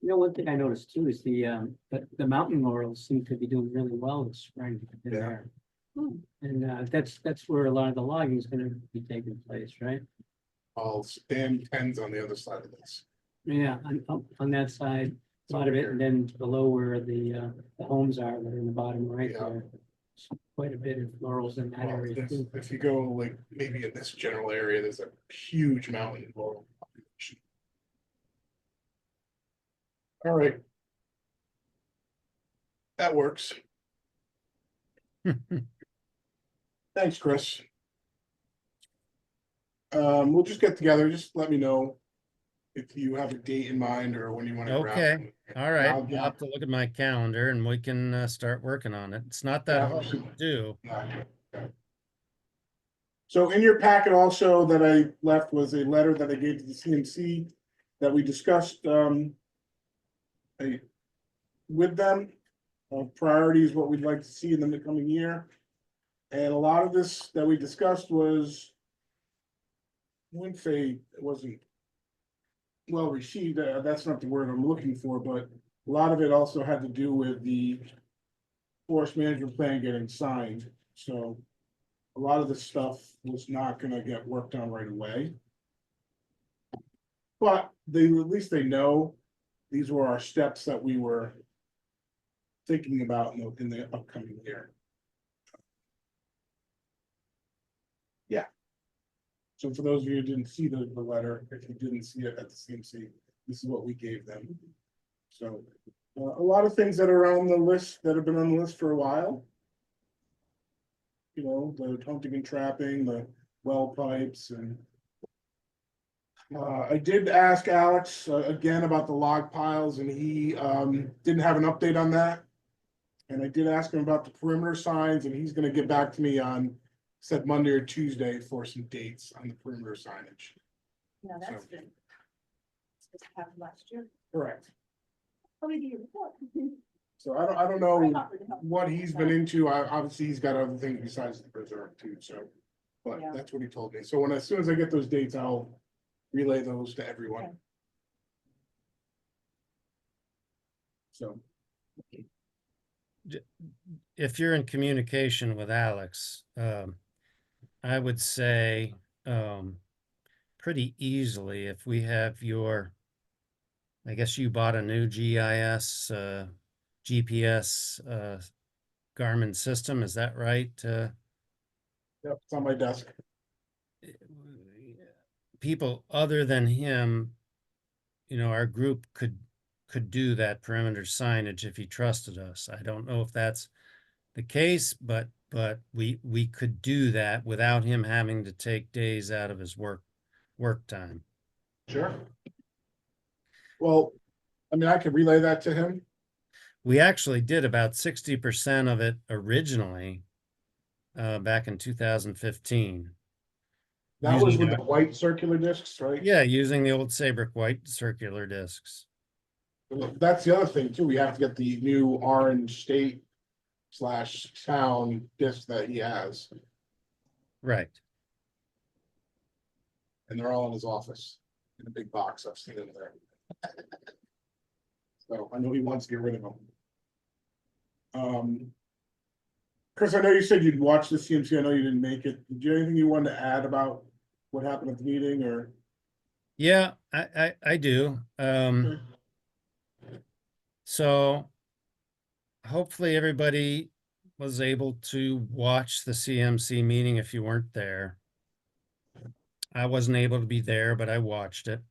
One thing I noticed too is the mountain laurels seem to be doing really well this spring in Yeah. there. And that's where a lot of the logging is gonna be taking place, right? I'll stand tens on the other side of this. Yeah, on that side, a lot of it, and then below where the homes are, that are in the bottom right Yeah. there. Quite a bit of laurels in that Well, area too. if you go like maybe in this general area, there's a huge mountain laurel population. All right. That works. Thanks, Chris. We'll just get together. Just let me know if you have a date in mind or when you want to. Okay. All right, I'll I'll have to look at my calendar and we can start working on it. It's not that hard to do. So in your packet also that I left was a letter that I gave to the CMC that we discussed with them priorities, what we'd like to see in the coming year. And a lot of this that we discussed was, I wouldn't say it wasn't well received, that's not the word I'm looking for, but a lot of it also had to do with the forest management plan getting signed, so a lot of this stuff was not gonna get worked on right away. But at least they know these were our steps that we were thinking about in the upcoming year. Yeah. So for those of you who didn't see the letter, if you didn't see it at the CMC, this is what we gave them. So a lot of things that are on the list that have been on the list for a while. You know, the hunting and trapping, the well pipes and. I did ask Alex again about the log piles and he didn't have an update on that. And I did ask him about the perimeter signs and he's gonna get back to me on, said Monday or Tuesday for some dates on the perimeter signage. Yeah, that's good. This happened last year. Correct. Probably the year before. So I don't know what he's been into. Obviously, he's got other things besides the preserve too, so. But Yeah. that's what he told me. So as soon as I get those dates, I'll relay those to everyone. Okay. So, If you're in communication with Alex, I would say pretty easily if we have your, I guess you bought a new GIS, GPS Garmin system, is that right? yep, it's on my desk. People other than him, our group could could do that perimeter signage if he trusted us. I don't know if that's the case, but we could do that without him having to take days out of his work time. Sure. Well, I mean, I could relay that to him. We actually did about 60% of it originally back in 2015. That was Using with our- the white circular discs, right? Yeah, using the old Saybrook white circular discs. That's the other thing too. We have to get the new orange state / town disc that he has, Right. and they're all in his office in a big box. I've seen them there. So I know he wants to get rid of them. Chris, I know you said you'd watch the CMC. I know you didn't make it. Did you have anything you wanted to add about what happened at the meeting or? Yeah, I do. So hopefully everybody was able to watch the CMC meeting if you weren't there. I wasn't able to be there, but I watched it.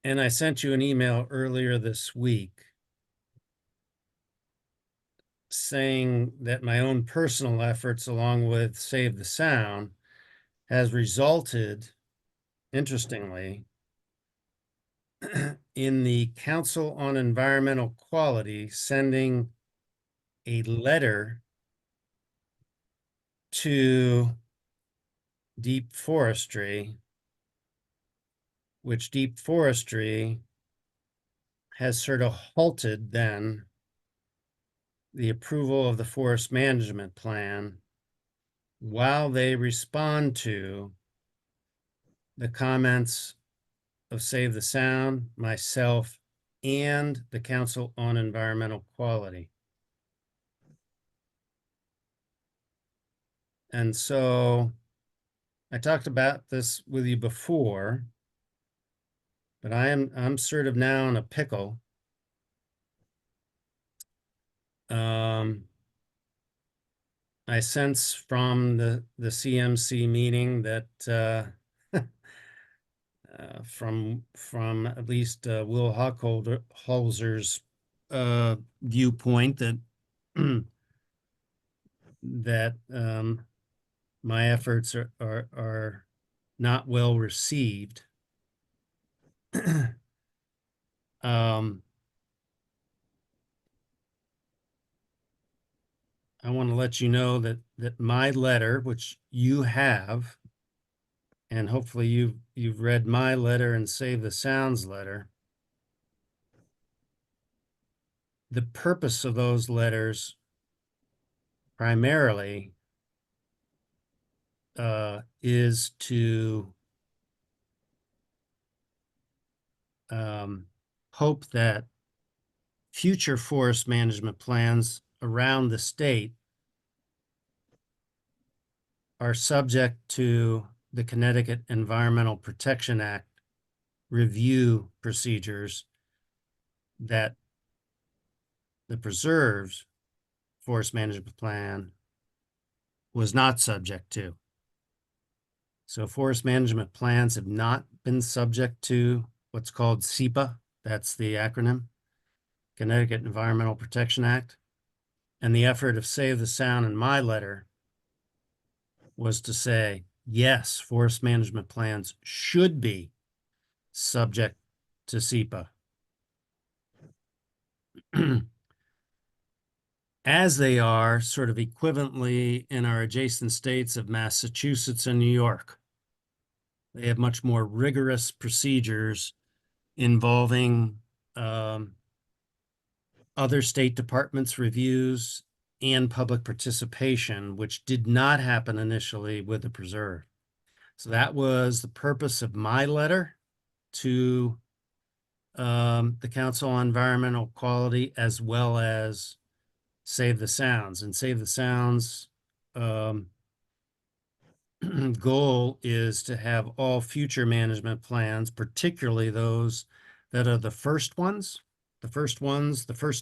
And I sent you an email earlier this week saying that my own personal efforts, along with Save the Sound, has resulted, interestingly, in the Council on Environmental Quality sending a letter to Deep Forestry, which Deep Forestry has sort of halted then the approval of the forest management plan while they respond to the comments of Save the Sound, myself, and the Council on Environmental Quality. And so I talked about this with you before, but I'm sort of now in a pickle. I sense from the CMC meeting that from at least Will Holzer's viewpoint that that my efforts are not well received. I want to let you know that my letter, which you have, and hopefully you've read my letter and Save the Sounds letter. The purpose of those letters primarily is to hope that future forest management plans around the state are subject to the Connecticut Environmental Protection Act review procedures that the preserves forest management plan was not subject to. So forest management plans have not been subject to what's called CEPA. That's the acronym, Connecticut Environmental Protection Act. And the effort of Save the Sound in my letter was to say, yes, forest management plans should be subject to CEPA. As they are sort of equivalently in our adjacent states of Massachusetts and New York. They have much more rigorous procedures involving other state departments' reviews and public participation, which did not happen initially with the preserve. So that was the purpose of my letter to the Council on Environmental Quality, as well as Save the Sounds. And Save the Sounds goal is to have all future management plans, particularly those that are the first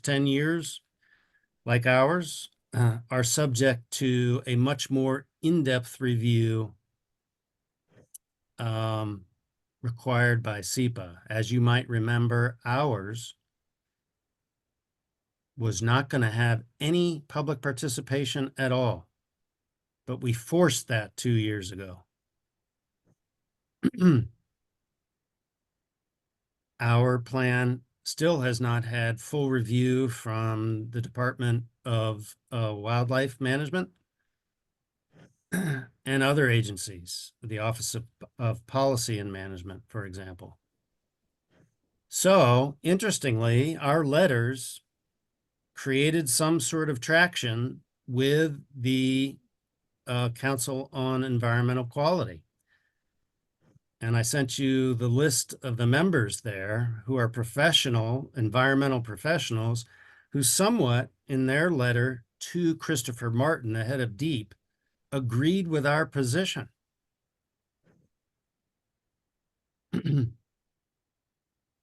10 years, like ours, are subject to a much more in-depth review required by SEPA. As you might remember, ours was not going to have any public participation at all, but we forced that 2 years ago. Our plan still has not had full review from the Department of Wildlife Management and other agencies, the Office of Policy and Management, for example. So, interestingly, our letters created some sort of traction with the Council on Environmental Quality. And I sent you the list of the members there who are environmental professionals, who somewhat in their letter to Christopher Martin, the head of DEEP, agreed with our position.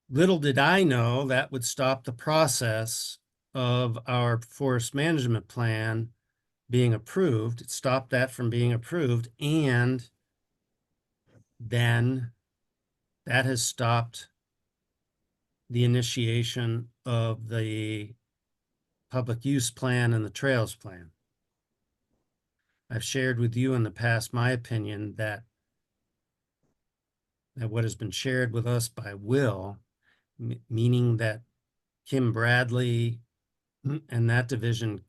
Little did I know that would stop the process of our forest management plan being approved. It stopped that from being approved, and then that has stopped the initiation of the public use plan and the trails plan. I've shared with you in the past my opinion that what has been shared with us by Will, meaning that Kim Bradley and that division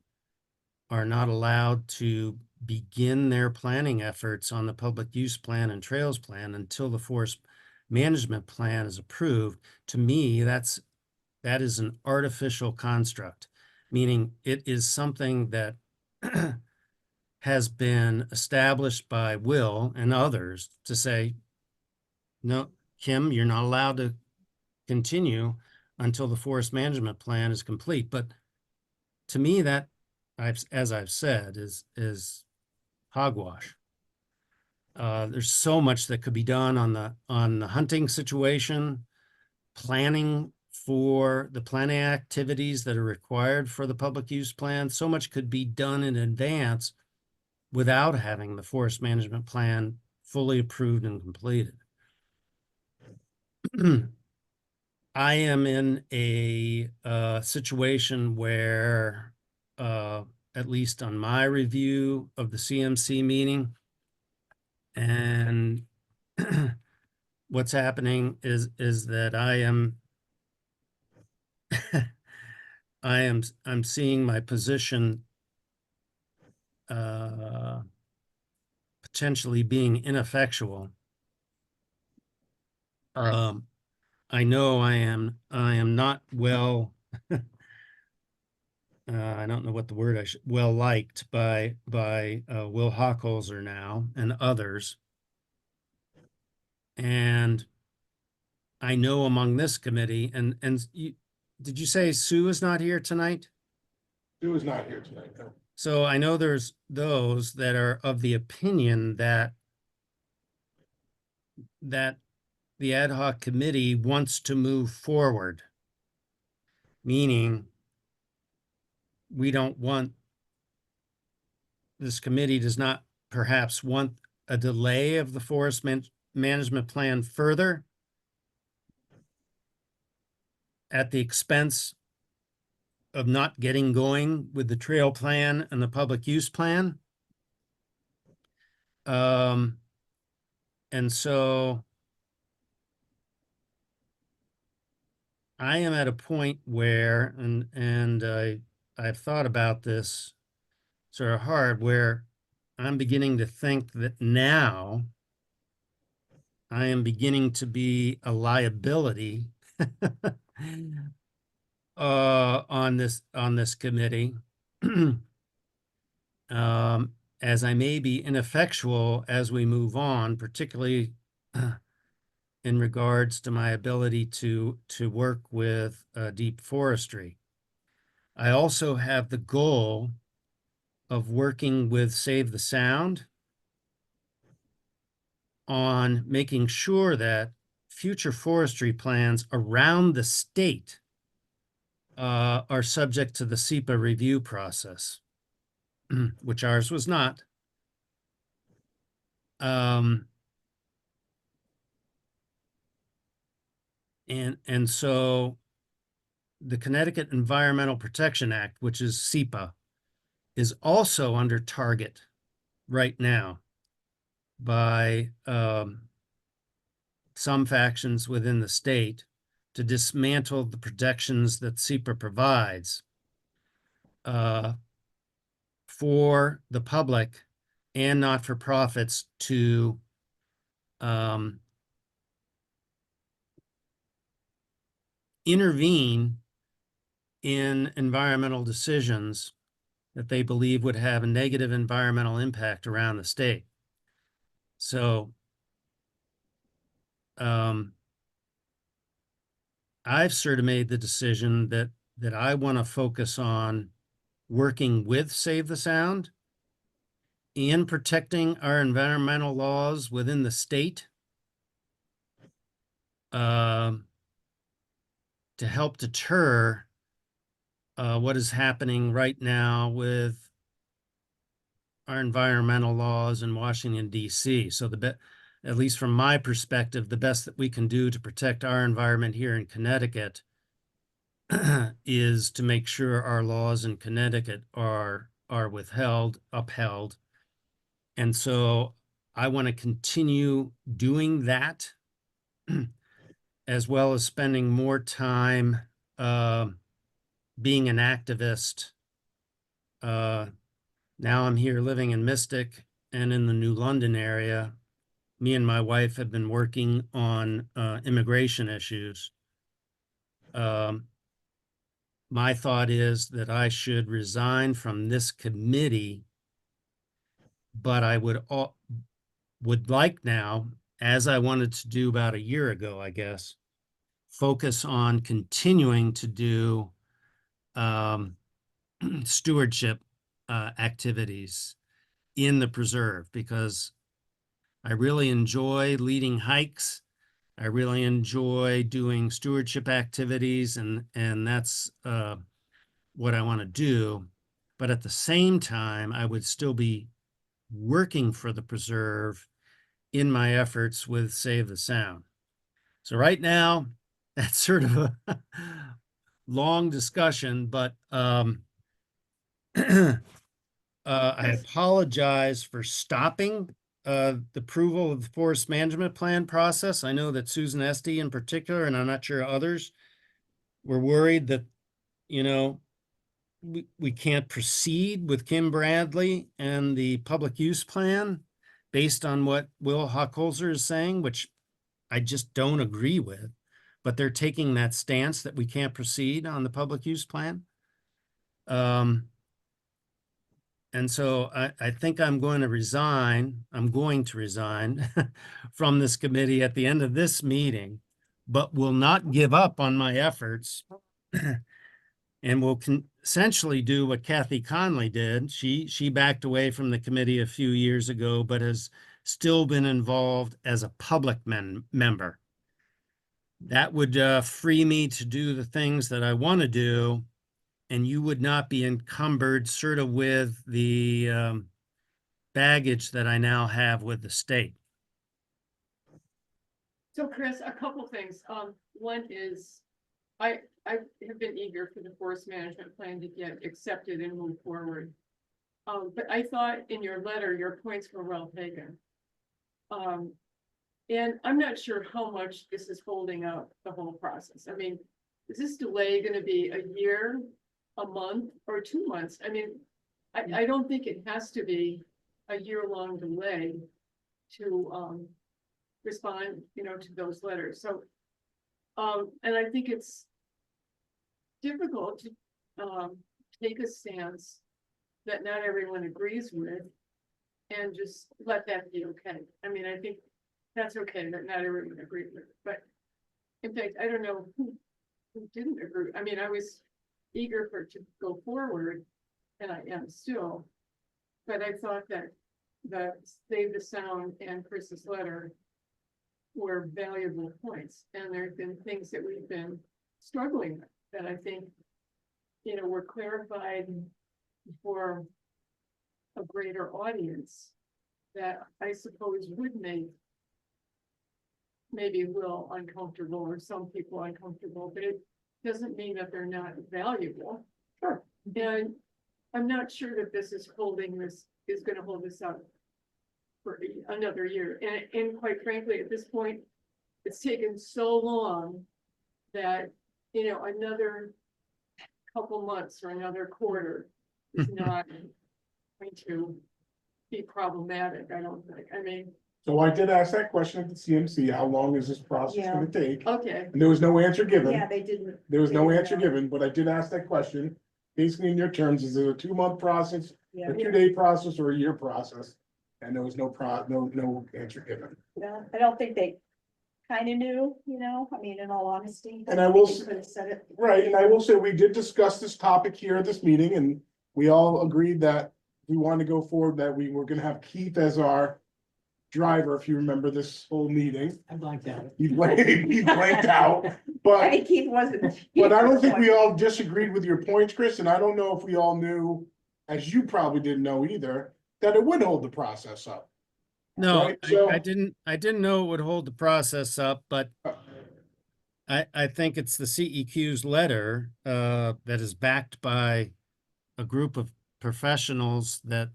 are not allowed to begin their planning efforts on the public use plan and trails plan until the forest management plan is approved. To me, that is an artificial construct, meaning it is something that has been established by Will and others to say, no, Kim, you're not allowed to continue until the forest management plan is complete. But to me, that, as I've said, is hogwash. There's so much that could be done on the hunting situation, planning for the planning activities that are required for the public use plan. So much could be done in advance without having the forest management plan fully approved and completed. I am in a situation where, at least on my review of the CMC meeting, and what's happening is that I'm seeing my position potentially being ineffectual. I know I am not well, I don't know what the word well liked by Will Hochholzer now and others. And I know among this committee, and did you say Sue is not here tonight? Sue is not here tonight, no. So I know there's those that are of the opinion that the ad hoc committee wants to move forward, meaning this committee does not perhaps want a delay of the forest management plan further at the expense of not getting going with the trail plan and the public use plan. And so I am at a point where, and I've thought about this sort of hard, where I'm beginning to think that now I am beginning to be a liability on this committee, as I may be ineffectual as we move on, particularly in regards to my ability to work with deep forestry. I also have the goal of working with Save the Sound on making sure that future forestry plans around the state are subject to the SEPA review process, which ours was not. Um, and so the Connecticut Environmental Protection Act, which is SEPA, is also under target right now by some factions within the state to dismantle the protections that SEPA provides for the public and not-for-profits to intervene in environmental decisions that they believe would have a negative environmental impact around the state. So I've sort of made the decision that I want to focus on working with Save the Sound and protecting our environmental laws within the state to help deter what is happening right now with our environmental laws in Washington, D.C. So at least from my perspective, the best that we can do to protect our environment here in Connecticut is to make sure our laws in Connecticut are upheld. And so I want to continue doing that, as well as spending more time being an activist. Now I'm here living in Mystic and in the New London area. Me and my wife have been working on immigration issues. My thought is that I should resign from this committee, but I would like now, as I wanted to do about a year ago, I guess, focus on continuing to do stewardship activities in the preserve, because I really enjoy leading hikes. I really enjoy doing stewardship activities, and that's what I want to do. But at the same time, I would still be working for the preserve in my efforts with Save the Sound. So right now, that's sort of a long discussion, but I apologize for stopping the approval of the forest management plan process. I know that Susan Estee in particular, and I'm not sure others, were worried that, you know, we can't proceed with Kim Bradley and the public use plan based on what Will Hochholzer is saying, which I just don't agree with. But they're taking that stance that we can't proceed on the public use plan. And so I think I'm going to resign. I'm going to resign from this committee at the end of this meeting, but will not give up on my efforts and will essentially do what Kathy Conley did. She backed away from the committee a few years ago, but has still been involved as a public member. That would free me to do the things that I want to do, and you would not be encumbered sort of with the baggage that I now have with the state. So Chris, a couple things. One is, I have been eager for the forest management plan to get accepted and move forward. But I thought in your letter, your points were well taken. And I'm not sure how much this is holding up the whole process. I mean, is this delay going to be a year, a month, or 2 months? I mean, I don't think it has to be a year-long delay to respond, you know, to those letters. So, and I think it's difficult to take a stance that not everyone agrees with and just let that be okay. I mean, I think that's okay that not everyone agreed with it. But in fact, I don't know who didn't agree. I mean, I was eager for it to go forward, and I am still. But I thought that the Save the Sound and Chris's letter were valuable points. And there have been things that we've been struggling with that I think, you know, were clarified for a greater audience that I suppose would make maybe Will uncomfortable or some people uncomfortable, but it doesn't mean that they're not valuable. Sure. And I'm not sure that this is gonna hold this up for another year. And quite frankly, at this point, it's taken so long that, you know, another couple months or another quarter is not going to be problematic, I don't think. I mean, So I did ask that question at the CMC, how long is this process Yeah. gonna take? okay, And there was no answer given. Yeah, they didn't. There was they no didn't answer know. given, but I did ask that question. Basically, in your terms, is it a 2-month process, Yeah, a 2-day process, or a year process? And there was no answer given. yeah, I don't think they kind of knew, you know, I mean, in all honesty. And I will They s- could have said it. Right, and I will say, we did discuss this topic here at this meeting, and we all agreed that we wanted to go forward, that we were gonna have Keith as our driver, if you remember this whole meeting. I blanked out. He blanked out, I but, think Keith wasn't. but I don't think we all disagreed with your points, Chris, and I don't know if we all knew, as you probably didn't know either, that it would hold the process up. No, Right, so- I didn't know it would hold the process up, but Uh. I think it's the CEQ's letter, that is backed by a group of professionals that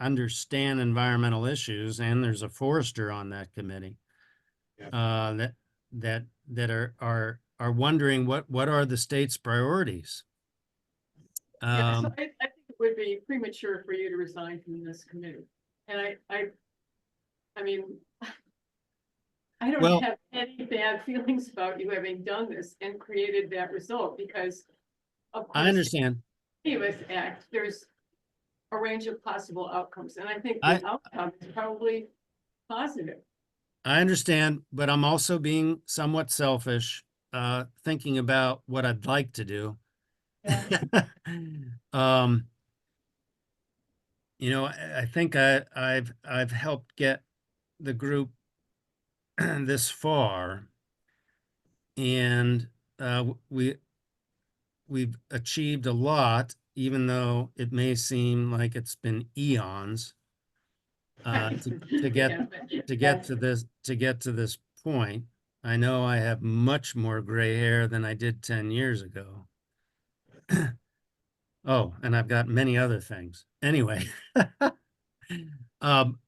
understand environmental issues, and there's a forester on that committee. Yeah. That are wondering what are the state's priorities? yeah, so Um, I think it would be premature for you to resign from this committee. And I mean, I don't Well- have any bad feelings about you having done this and created that result, because of I course, understand. Anyways, Act, there's a range of possible outcomes, and I think I- the outcome is probably positive. I understand, but I'm also being somewhat selfish, thinking about what I'd like to do. Um, you know, I think I've helped get the group this far, and we've achieved a lot, even though it may seem like it's been eons to get Yeah, but- to get to this point. I know I have much more gray hair than I did 10 years ago. Oh, and I've got many other things. Anyway,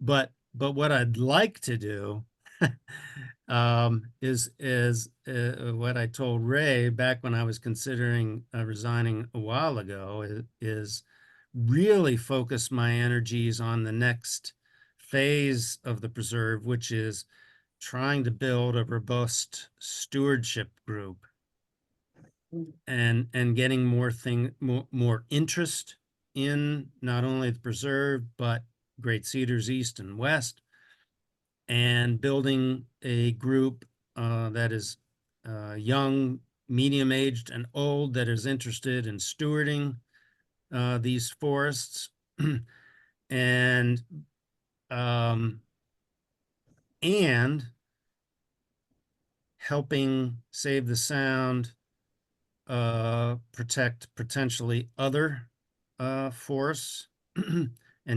but what I'd like to do is what I told Ray back when I was considering resigning a while ago is really focus my energies on the next phase of the preserve, which is trying to build a robust stewardship group and getting more interest in not only the preserve, but Great Cedars East and West, and building a group that is young, medium-aged, and old, that is interested in stewarding these forests, and helping save the sound, protect potentially other forests, and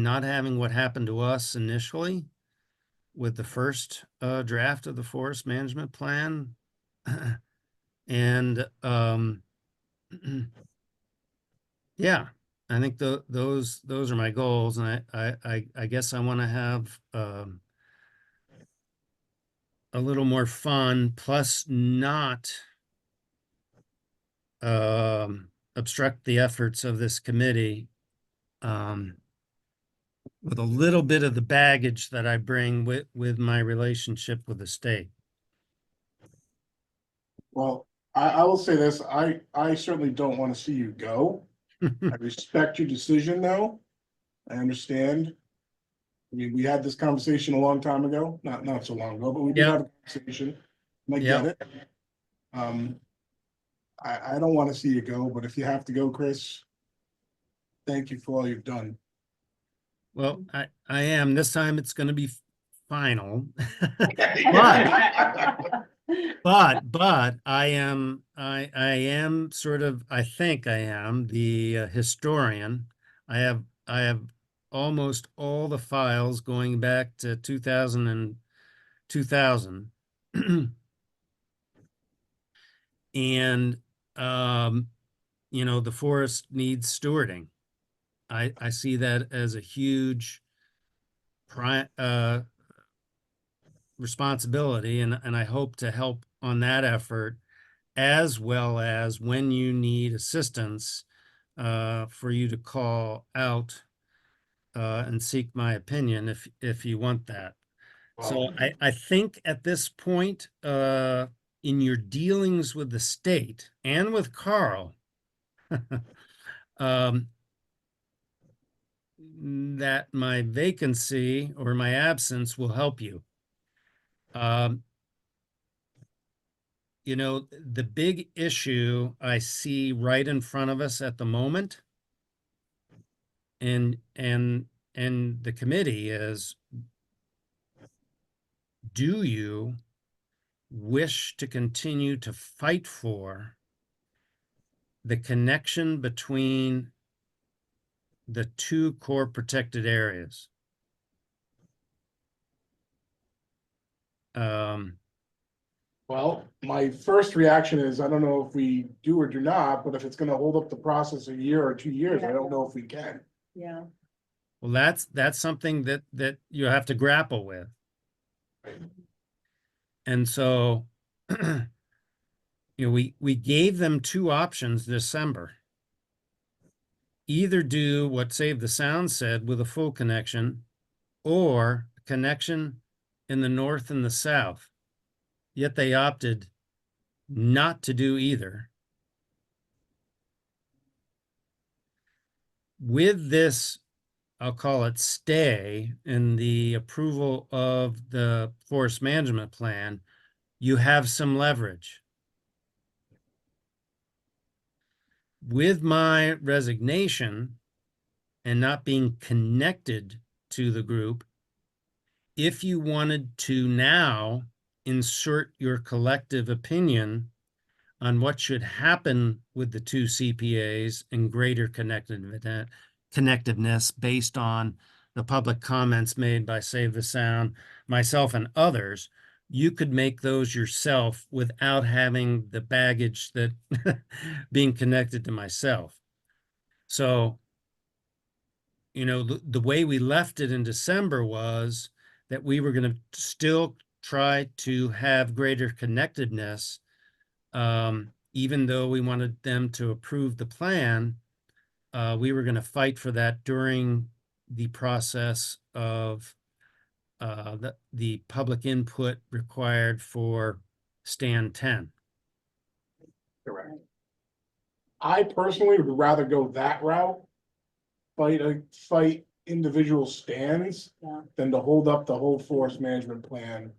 not having what happened to us initially with the first draft of the forest management plan. And yeah, I think those are my goals, and I guess I want to have a little more fun, plus not obstruct the efforts of this committee with a little bit of the baggage that I bring with my relationship with the state. Well, I will say this, I certainly don't want to see you go. I respect your decision, though. I understand. I mean, we had this conversation a long time ago, not so long ago, but we did Yeah. have a conversation. And I Yeah. get it. I don't want to see you go, but if you have to go, Chris, thank you for all you've done. Well, I am. This time it's going to be final. But I am sort of, I think I am the historian. I have almost all the files going back to 2000 and 2000. And, you know, the forest needs stewarding. I see that as a huge responsibility, and I hope to help on that effort, as well as when you need assistance, for you to call out and seek my opinion if you want that. So Well, I think at this point, in your dealings with the state and with Carl, um, that my vacancy or my absence will help you. You know, the big issue I see right in front of us at the moment, and the committee is, do you wish to continue to fight for the connection between the two core protected areas? well, my first reaction is, I don't know if we do or do not, but if it's gonna hold up the process a year or 2 years, I don't know if we can. Yeah, Well, that's something that you have to grapple with. And so, you know, we gave them two options this December. Either do what Save the Sound said with a full connection, or a connection in the north and the south. Yet they opted not to do either. With this, I'll call it stay in the approval of the forest management plan, you have some leverage. With my resignation and not being connected to the group, if you wanted to now insert your collective opinion on what should happen with the two CPAs and greater connectiveness based on the public comments made by Save the Sound, myself, and others, you could make those yourself without having the baggage that being connected to myself. So, you know, the way we left it in December was that we were going to still try to have greater connectedness, even though we wanted them to approve the plan. We were going to fight for that during the process of the public input required for stand 10. Correct. I personally would rather go that route, fight individual stands, yeah, than to hold up the whole forest management plan.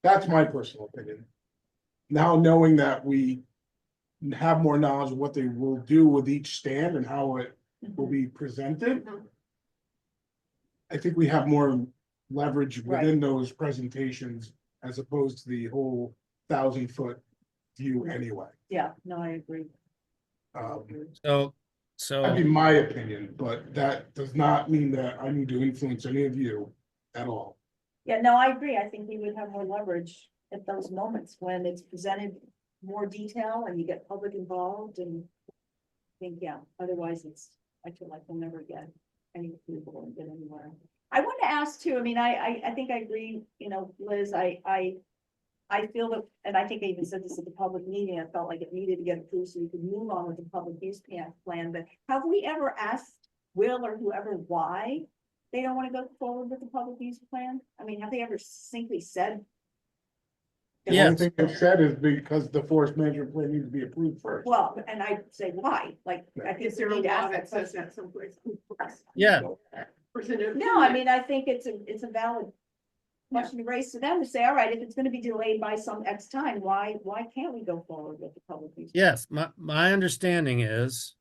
That's my personal opinion. Now, knowing that we have more knowledge of what they will do with each stand and how it will be presented, Mhm. I think we have more leverage Right. within those presentations as opposed to the whole 1,000-foot view anyway. yeah, no, I agree. So That'd be my opinion, but that does not mean that I need to influence any of you at all. Yeah, no, I agree. I think we would have more leverage at those moments when it's presented more detail and you get public involved and I think, yeah, otherwise I feel like we'll never get any approval and get anywhere. I want to ask too, I mean, I think I agree, you know, Liz, I feel that, and I think I even said this at the public meeting, I felt like it needed to get approved so we could move on with the public use plan, but have we ever asked Will or whoever why they don't want to go forward with the public use plan? I mean, have they ever simply said? The only Yes. thing they've said is because the forest management plan needs to be approved first. Well, and I say why, like, I think Is there we a need to law ask that that says question. that someplace? Yeah. No, I mean, I think it's a valid question to raise to them to say, all right, if it's gonna be delayed by some X time, why can't we go forward with the public use? Yes, my understanding is,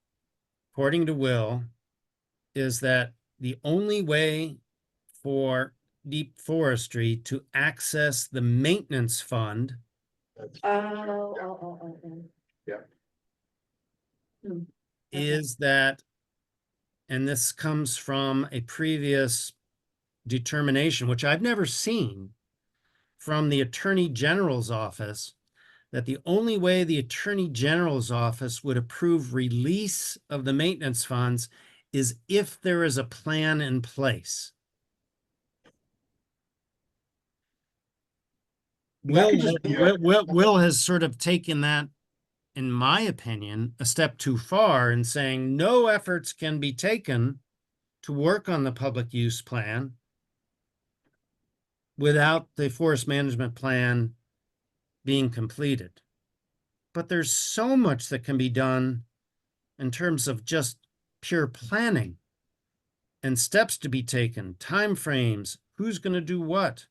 according to Will, is that the only way for deep forestry to access the maintenance fund Oh. Yeah. Okay. is that, and this comes from a previous determination, which I've never seen from the Attorney General's office, that the only way the Attorney General's office would approve release of the maintenance funds is if there is a plan in place. That could just be a- Will has sort of taken that, in my opinion, a step too far in saying no efforts can be taken to work on the public use plan without the forest management plan being completed. But there's so much that can be done in terms of just pure planning and steps to be taken, timeframes, who's going to do what,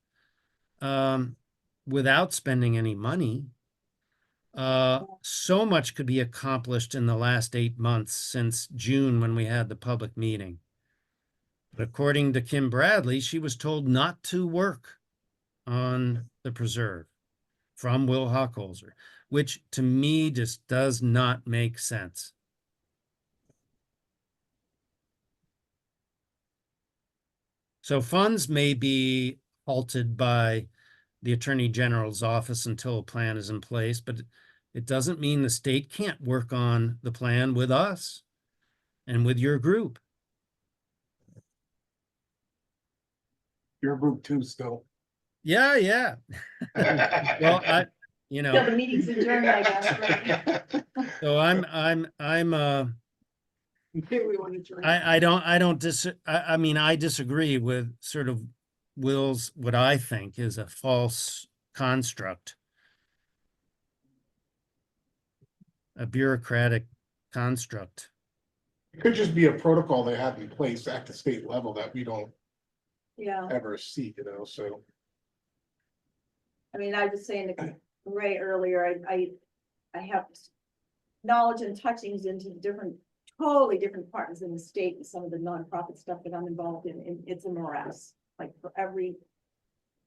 without spending any money. So much could be accomplished in the last 8 months since June when we had the public meeting. But according to Kim Bradley, she was told not to work on the preserve from Will Hochholzer, which to me just does not make sense. So funds may be halted by the Attorney General's office until a plan is in place, but it doesn't mean the state can't work on the plan with us and with your group. your group too still. Yeah, yeah. Well, Till the meeting's adjourned, I guess, right? so Maybe we want to join. I mean, I disagree with sort of Will's, what I think is a false construct. A bureaucratic construct. It could just be a protocol they have in place at the state level that we don't Yeah, ever see, so. I mean, I was saying to Ray earlier, I have knowledge and touchings into totally different departments in the state and some of the nonprofit stuff that I'm involved in, and it's a morass. Like for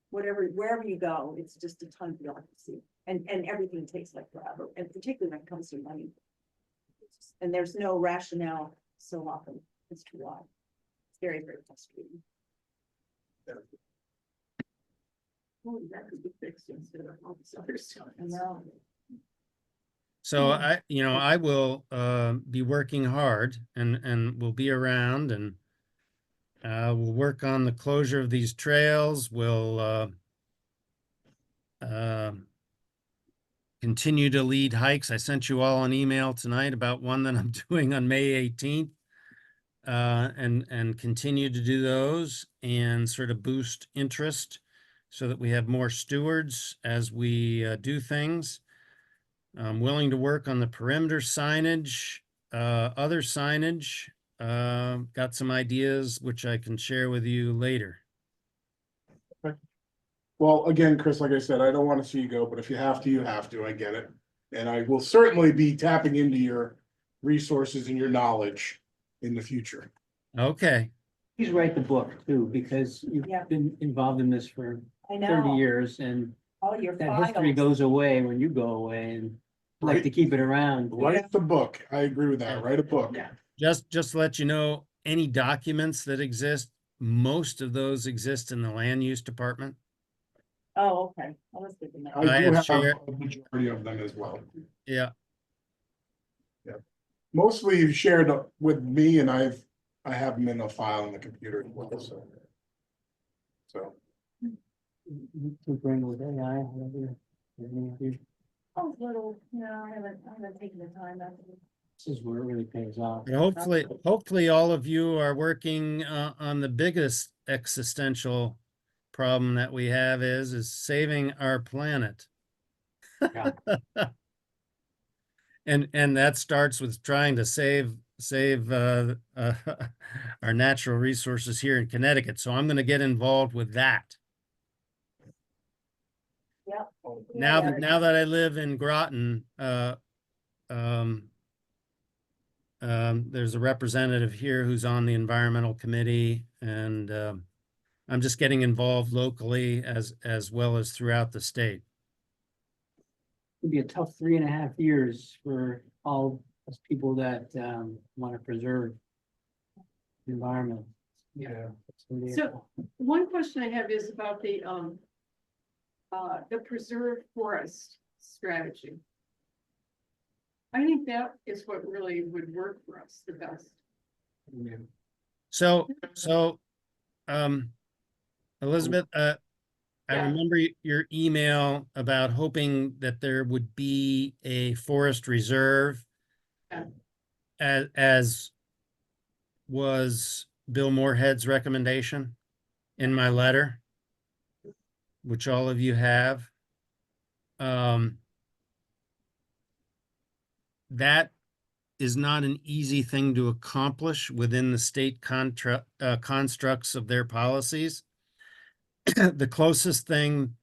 wherever you go, it's just a ton of bureaucracy, and everything takes like forever, and particularly when it comes to money. And there's no rationale so often as to why. It's very, very frustrating. Oh, that could be fixed instead of all this other stuff. I know. So I will be working hard and will be around, and we'll work on the closure of these trails. We'll continue to lead hikes. I sent you all an email tonight about one that I'm doing on May 18th. And continue to do those and sort of boost interest so that we have more stewards as we do things. I'm willing to work on the perimeter signage, other signage. Got some ideas which I can share with you later. Well, again, Chris, like I said, I don't want to see you go, but if you have to, you have to. I get it. And I will certainly be tapping into your resources and your knowledge in the future. Okay. Please write the book too, because you've Yeah. been involved in this for I 30 know, years, and all your that history files. goes away when you go away, and I like Right. to keep it around. Write the book. I agree with that. Write a book. Yeah. Just to let you know, any documents that exist, most of those exist in the land use department. Oh, okay. I was thinking that. I I do have have shared- a majority of them as well. Yeah. Mostly you've shared with me, and I have them in a file on the computer as well, so. To bring with AI, whatever. any of you. Oh, little, I haven't taken the time. This is where it really pays off. And hopefully all of you are working on the biggest existential problem that we have is saving our planet. Yeah. And that starts with trying to save our natural resources here in Connecticut. So I'm going to get involved with that. Yep. Now that I live in Groton, there's a representative here who's on the environmental committee, and I'm just getting involved locally as well as throughout the state. It'd be a tough 3.5 years for all us people that want to preserve. environment. Yeah. It's gonna be a- So- One question I have is about the preserve forest strategy. I think that is what really would work for us the best. Yeah. So, Elizabeth, I Yeah. remember your email about hoping that there would be a forest reserve. Yeah. As was Bill Moorhead's recommendation in my letter, which all of you have. That is not an easy thing to accomplish within the state constructs of their policies. The closest thing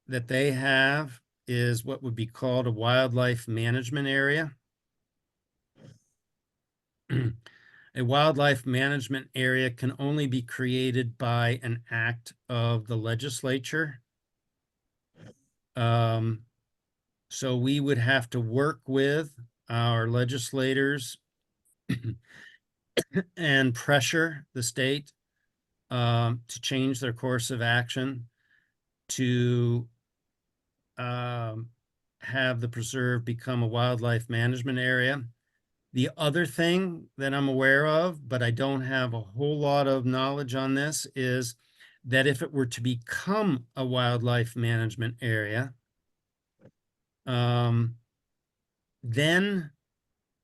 that they have is what would be called a wildlife management area. A wildlife management area can only be created by an act of the legislature. So we would have to work with our legislators and pressure the state to change their course of action to have the preserve become a wildlife management area. The other thing that I'm aware of, but I don't have a whole lot of knowledge on this, is that if it were to become a wildlife management area, then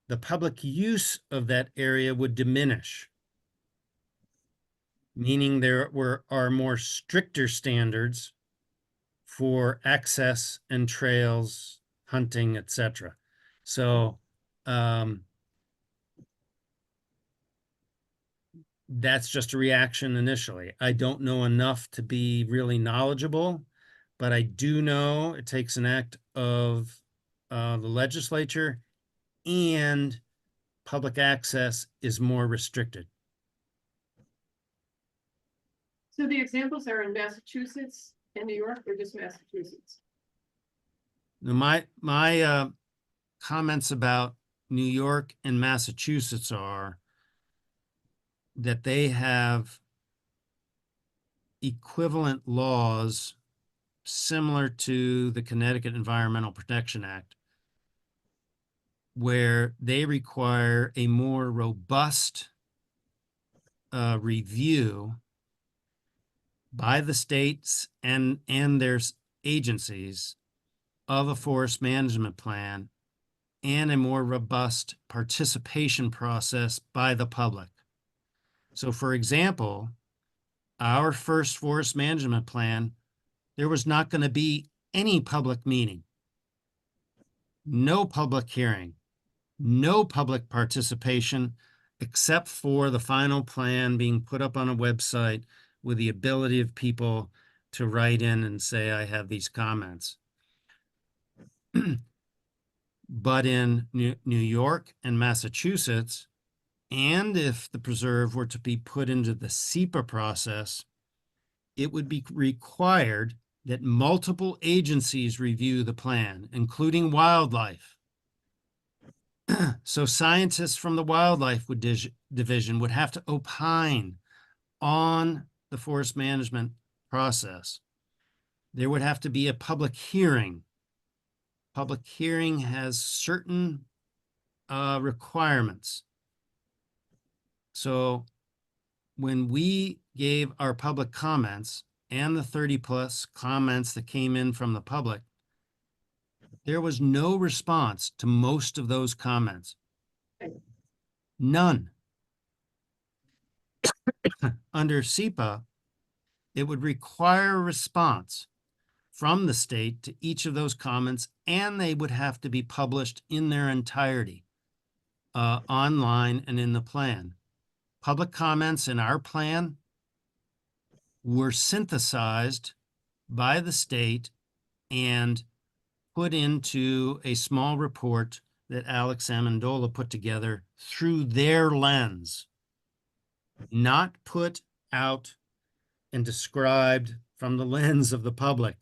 the public use of that area would diminish, meaning there are more stricter standards for access and trails, hunting, etc. So that's just a reaction initially. I don't know enough to be really knowledgeable, but I do know it takes an act of the legislature, and public access is more restricted. So the examples are in Massachusetts and New York, or just Massachusetts? Now, my comments about New York and Massachusetts are that they have equivalent laws similar to the Connecticut Environmental Protection Act, where they require a more robust review by the states and their agencies of a forest management plan, and a more robust participation process by the public. So, for example, our first forest management plan, there was not going to be any public meeting, no public hearing, no public participation, except for the final plan being put up on a website with the ability of people to write in and say, I have these comments. But in New York and Massachusetts, and if the preserve were to be put into the SEPA process, it would be required that multiple agencies review the plan, including wildlife. So scientists from the wildlife division would have to opine on the forest management process. There would have to be a public hearing. Public hearing has certain requirements. So when we gave our public comments and the 30+ comments that came in from the public, there was no response to most of those comments. None. Under SEPA, it would require a response from the state to each of those comments, and they would have to be published in their entirety online and in the plan. Public comments in our plan were synthesized by the state and put into a small report that Alex Amendola put together through their lens, not put out and described from the lens of the public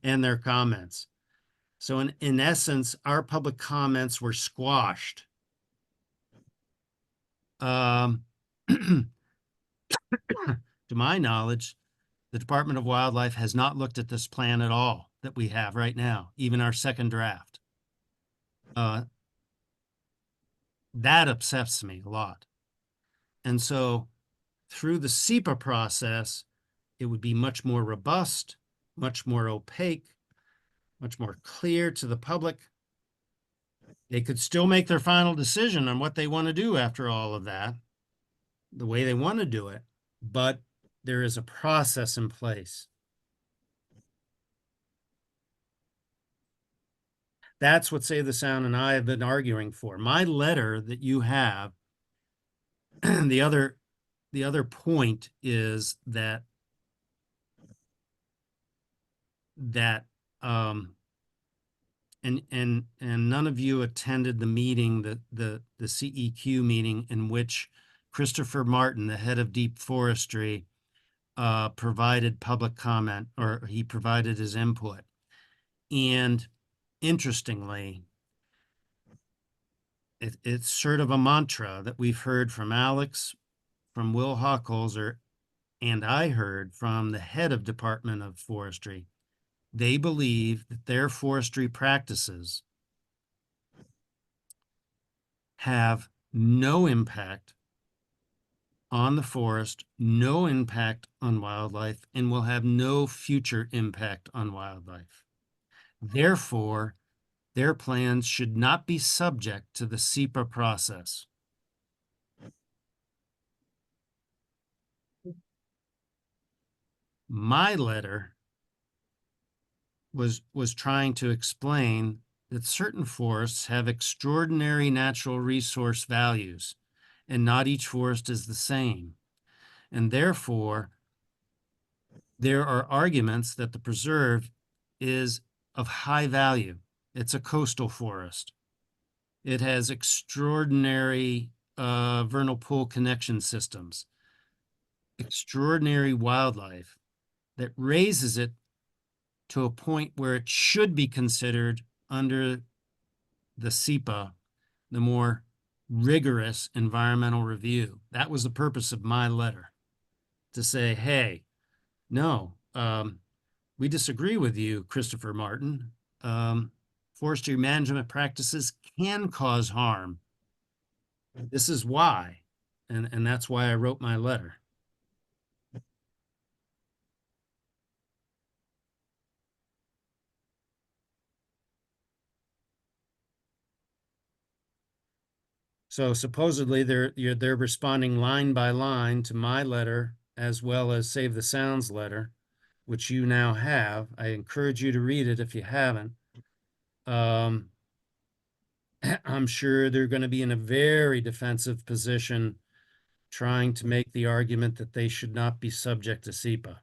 and their comments. So in essence, our public comments were squashed. to my knowledge, the Department of Wildlife has not looked at this plan at all that we have right now, even our second draft. That upsets me a lot. And so through the SEPA process, it would be much more robust, much more opaque, much more clear to the public. They could still make their final decision on what they want to do after all of that, the way they want to do it, but there is a process in place. That's what Save the Sound and I have been arguing for. My letter that you have, the other point is that and none of you attended the meeting, the CEQ meeting in which Christopher Martin, the head of Deep Forestry, provided public comment, or he provided his input. And interestingly, it's sort of a mantra that we've heard from Alex, from Will Hochholzer, and I heard from the head of Department of Forestry. They believe that their forestry practices have no impact on the forest, no impact on wildlife, and will have no future impact on wildlife. Therefore, their plans should not be subject to the SEPA process. My letter was trying to explain that certain forests have extraordinary natural resource values, and not each forest is the same. And therefore, there are arguments that the preserve is of high value. It's a coastal forest. It has extraordinary vernal pool connection systems, extraordinary wildlife that raises it to a point where it should be considered under the SEPA, the more rigorous environmental review. That was the purpose of my letter, to say, hey, no, we disagree with you, Christopher Martin. Forestry management practices can cause harm. This is why, and that's why I wrote my letter. So supposedly they're responding line by line to my letter as well as Save the Sound's letter, which you now have. I encourage you to read it if you haven't. I'm sure they're going to be in a very defensive position trying to make the argument that they should not be subject to SEPA.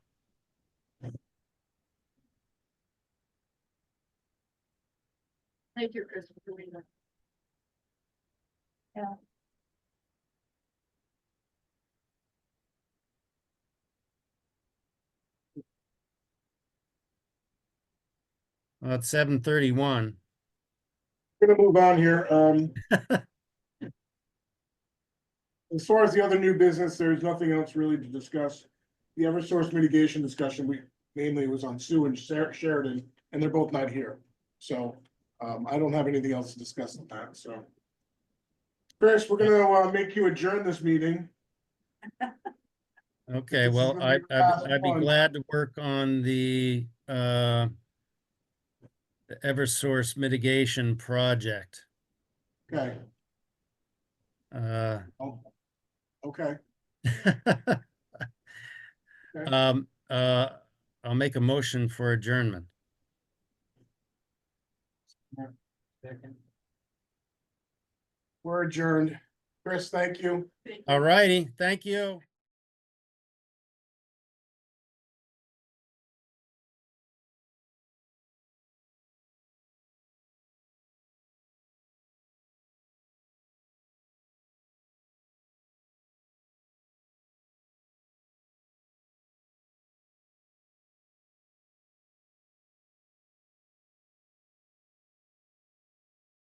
Thank you, Chris, for doing that. Yeah. Well, it's 7:31. We're gonna move on here. As far as the other new business, there's nothing else really to discuss. The Eversource mitigation discussion, we mainly was on Sue and Sheridan, and they're both not here. So I don't have anything else to discuss on that, so. Chris, we're gonna make you adjourn this meeting. Okay, This is well, gonna be the I'd last be one. glad to work on the Eversource mitigation project. Okay, Uh, oh, okay, um, uh, I'll make a motion for adjournment. we're adjourned. Chris, thank you. Thank you. All righty, thank you.